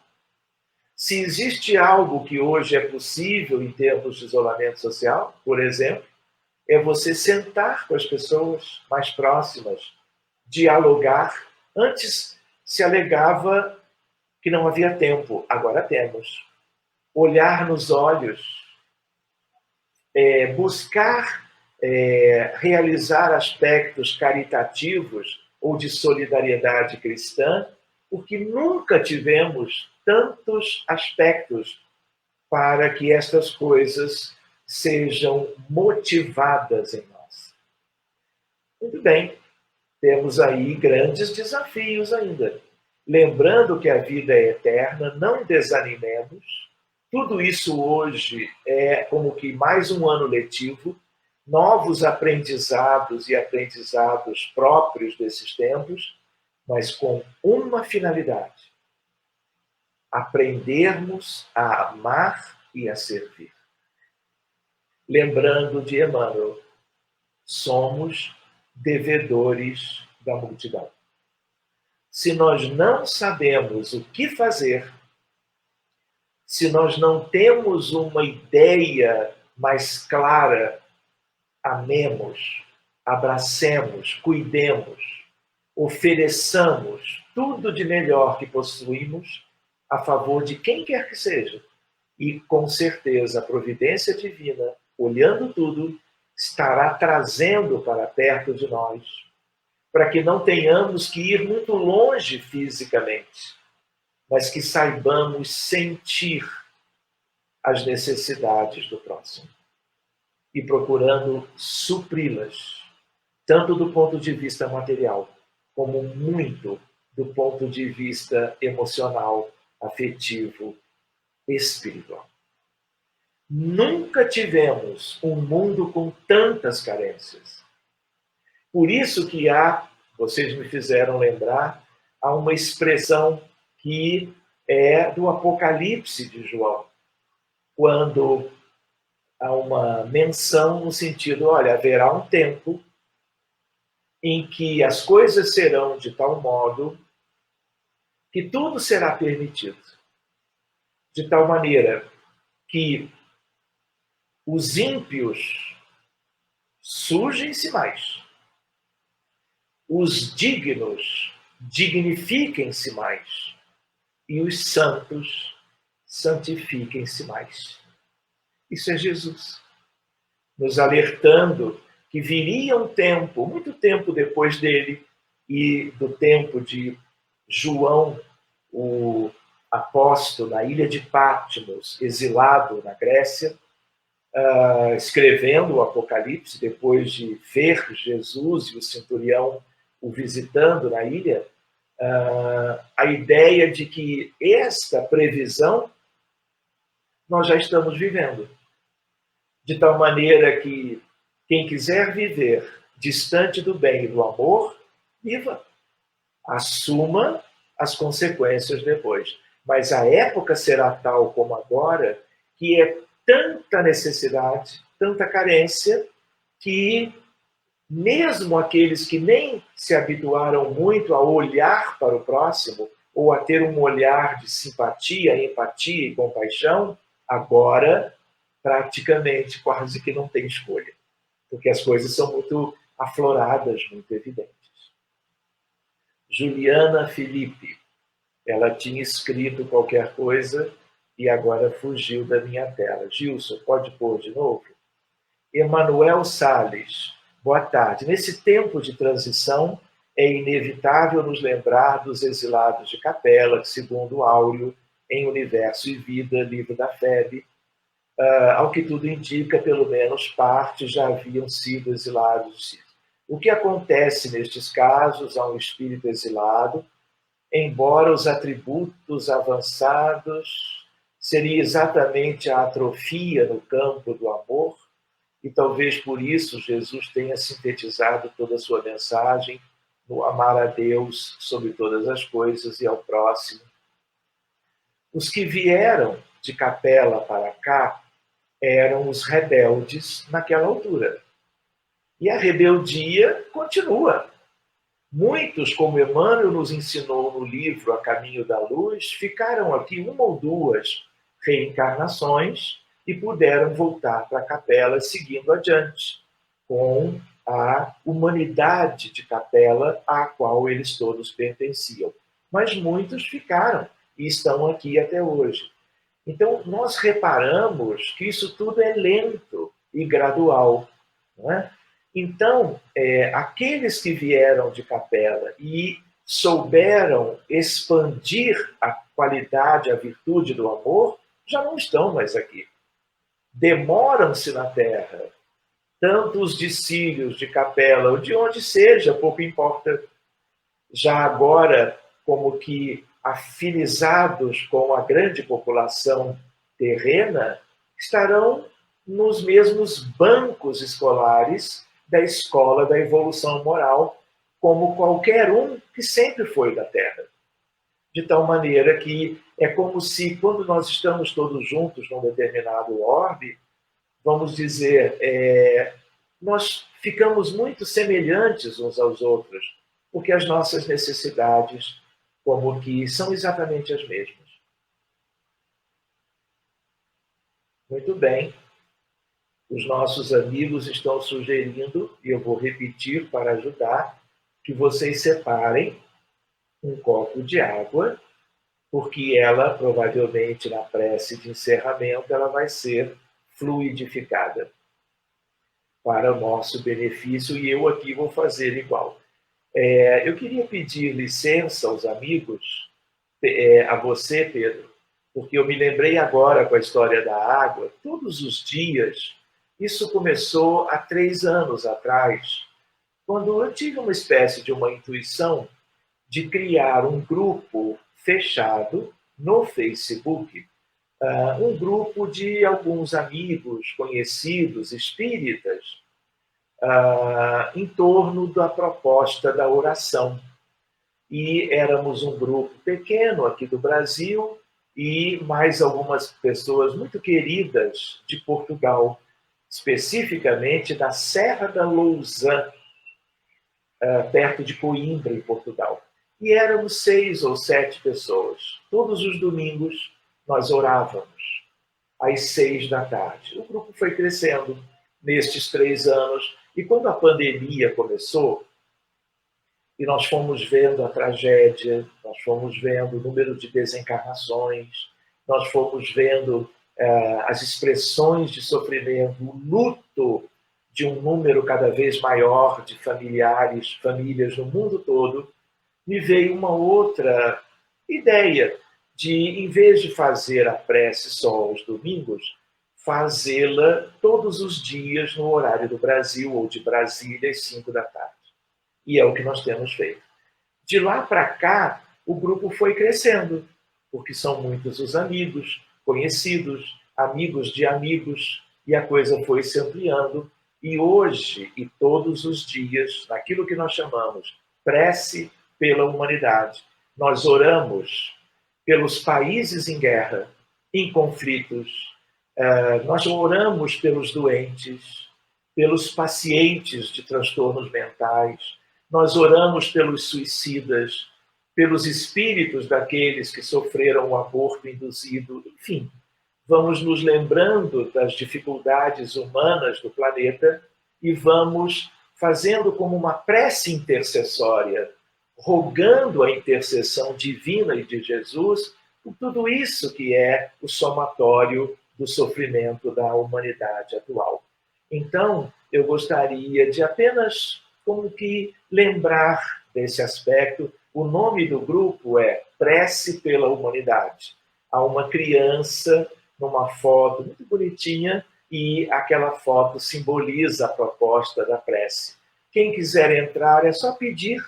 Se existe algo que hoje é possível em termos de isolamento social, por exemplo, é você sentar com as pessoas mais próximas, dialogar. Antes se alegava que não havia tempo, agora temos. Olhar nos olhos, buscar realizar aspectos caritativos ou de solidariedade cristã, porque nunca tivemos tantos aspectos para que estas coisas sejam motivadas em nós. Muito bem. temos aí grandes desafios ainda. Lembrando que a vida é eterna, não desanimemos. Tudo isso hoje é como que mais um ano letivo, novos aprendizados e aprendizados próprios desses tempos, mas com uma finalidade: aprendermos a amar e a servir. Lembrando de Emmanuel, somos devedores da multidão. Se nós não sabemos o que fazer, se nós não temos uma ideia mais clara, amemos, abracemos, cuidemos, ofereçamos tudo de melhor que possuímos a favor de quem quer que seja. E, com certeza, a providência divina, olhando tudo, estará trazendo para perto de nós, para que não tenhamos que ir muito longe fisicamente, mas que saibamos sentir as necessidades do próximo e procurando supri-las, tanto do ponto de vista material, como muito do ponto de vista emocional, afetivo, espiritual. Nunca tivemos um mundo com tantas carências. Por isso que vocês me fizeram lembrar, há uma expressão que é do Apocalipse de João, quando há uma menção no sentido, olha, haverá um tempo em que as coisas serão de tal modo que tudo será permitido, de tal maneira que os ímpios sujem-se mais, os dignos dignifiquem-se mais e os santos santifiquem-se mais. Isso é Jesus, nos alertando que viria um tempo, muito tempo depois dele e do tempo de João, o apóstolo, na ilha de Patmos, exilado na Grécia, escrevendo o Apocalipse, depois de ver Jesus e o centurião o visitando na ilha, a ideia de que esta previsão nós já estamos vivendo. De tal maneira que quem quiser viver distante do bem e do amor, viva. Assuma as consequências depois. Mas a época será tal como agora, que é tanta necessidade, tanta carência, que mesmo aqueles que nem se habituaram muito a olhar para o próximo, ou a ter um olhar de simpatia, empatia e compaixão, agora praticamente quase que não tem escolha, porque as coisas são muito afloradas, muito evidentes. Juliana Felipe, ela tinha escrito qualquer coisa e agora fugiu da minha tela. Gilson, pode pôr de novo? Emanuel Salles, boa tarde. Nesse tempo de transição, é inevitável nos lembrar dos exilados de Capela, que, segundo Áureo, em Universo e Vida, livro da FEB, ao que tudo indica, pelo menos parte já haviam sido exilados. O que acontece nestes casos a um espírito exilado, embora os atributos avançados, seria exatamente a atrofia no campo do amor, e talvez por isso Jesus tenha sintetizado toda a sua mensagem no amar a Deus sobre todas as coisas e ao próximo. Os que vieram de Capela para cá eram os rebeldes naquela altura. E a rebeldia continua. Muitos, como Emmanuel nos ensinou no livro A Caminho da Luz, ficaram aqui uma ou duas reencarnações e puderam voltar para a Capela seguindo adiante, com a humanidade de Capela à qual eles todos pertenciam. Mas muitos ficaram e estão aqui até hoje. Então, nós reparamos que isso tudo é lento e gradual, não é? Então, aqueles que vieram de Capela e souberam expandir a qualidade, a virtude do amor, já não estão mais aqui. Demoram-se na Terra, tanto os discílios de capela, ou de onde seja, pouco importa, já agora como que afinizados com a grande população terrena, estarão nos mesmos bancos escolares da escola da evolução moral, como qualquer um que sempre foi da Terra. De tal maneira que é como se, quando nós estamos todos juntos num determinado orbe, vamos dizer, nós ficamos muito semelhantes uns aos outros, porque as nossas necessidades, como que são exatamente as mesmas. Muito bem. Os nossos amigos estão sugerindo, e eu vou repetir para ajudar, que vocês separem um copo de água, porque ela, provavelmente, na prece de encerramento, ela vai ser fluidificada para o nosso benefício, e eu aqui vou fazer igual. Eu queria pedir licença aos amigos, a você, Pedro, porque eu me lembrei agora com a história da água, todos os dias. Isso começou há 3 anos atrás, quando eu tive uma espécie de uma intuição de criar um grupo fechado no Facebook, um grupo de alguns amigos, conhecidos, espíritas, em torno da proposta da oração. E éramos um grupo pequeno aqui do Brasil e mais algumas pessoas muito queridas de Portugal, especificamente da Serra da Lousã, perto de Coimbra, em Portugal. E éramos 6 ou 7 pessoas. Todos os domingos nós orávamos, às 6 da tarde. O grupo foi crescendo nestes 3 anos. E quando a pandemia começou, e nós fomos vendo a tragédia, nós fomos vendo o número de desencarnações, nós fomos vendo as expressões de sofrimento, o luto de um número cada vez maior de famílias no mundo todo, me veio uma outra ideia de, em vez de fazer a prece só aos domingos, fazê-la todos os dias no horário do Brasil ou de Brasília, às 5 da tarde. E é o que nós temos feito. De lá para cá, o grupo foi crescendo, porque são muitos os amigos, conhecidos, amigos de amigos, e a coisa foi se ampliando. E hoje, e todos os dias, naquilo que nós chamamos prece pela humanidade, nós oramos pelos países em guerra, em conflitos, nós oramos pelos doentes, pelos pacientes de transtornos mentais, nós oramos pelos suicidas, pelos espíritos daqueles que sofreram o aborto induzido, enfim, vamos nos lembrando das dificuldades humanas do planeta e vamos fazendo como uma prece intercessória, rogando a intercessão divina e de Jesus por tudo isso que é o somatório do sofrimento da humanidade atual. Então, eu gostaria de apenas como que lembrar desse aspecto. O nome do grupo é Prece pela Humanidade. Há uma criança numa foto muito bonitinha e aquela foto simboliza a proposta da prece. Quem quiser entrar é só pedir.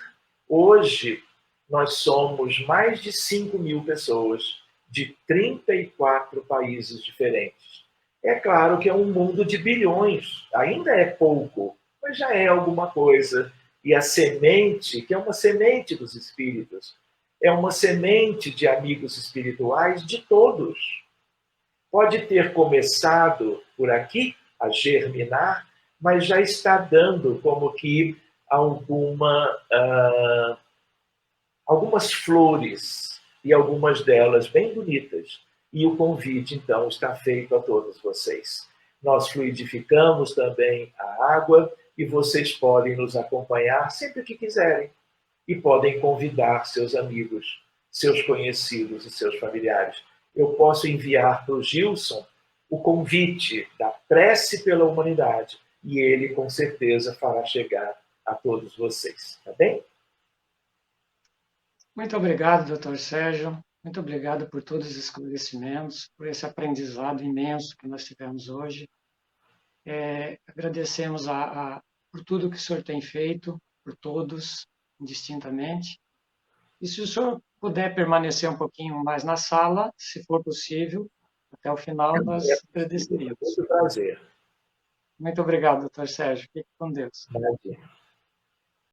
Hoje nós somos mais de 5.000 pessoas de 34 países diferentes. É claro que é um mundo de bilhões, ainda é pouco, mas já é alguma coisa. E a semente, que é uma semente dos espíritos, é uma semente de amigos espirituais de todos. Pode ter começado por aqui a germinar, mas já está dando como que algumas flores, e algumas delas bem bonitas. E o convite, então, está feito a todos vocês. Nós fluidificamos também a água e vocês podem nos acompanhar sempre que quiserem. E podem convidar seus amigos, seus conhecidos e seus familiares. Eu posso enviar para o Gilson o convite da prece pela humanidade e ele, com certeza, fará chegar a todos vocês. Tá bem? Muito obrigado, doutor Sérgio. Muito obrigado por todos os esclarecimentos, por esse aprendizado imenso que nós tivemos hoje. Agradecemos por tudo que o senhor tem feito, por todos, indistintamente. E se o senhor puder permanecer um pouquinho mais na sala, se for possível, até o final, É nós possível, com agradeceríamos. muito prazer. Muito obrigado, doutor Sérgio. Fique com Deus. Imagina.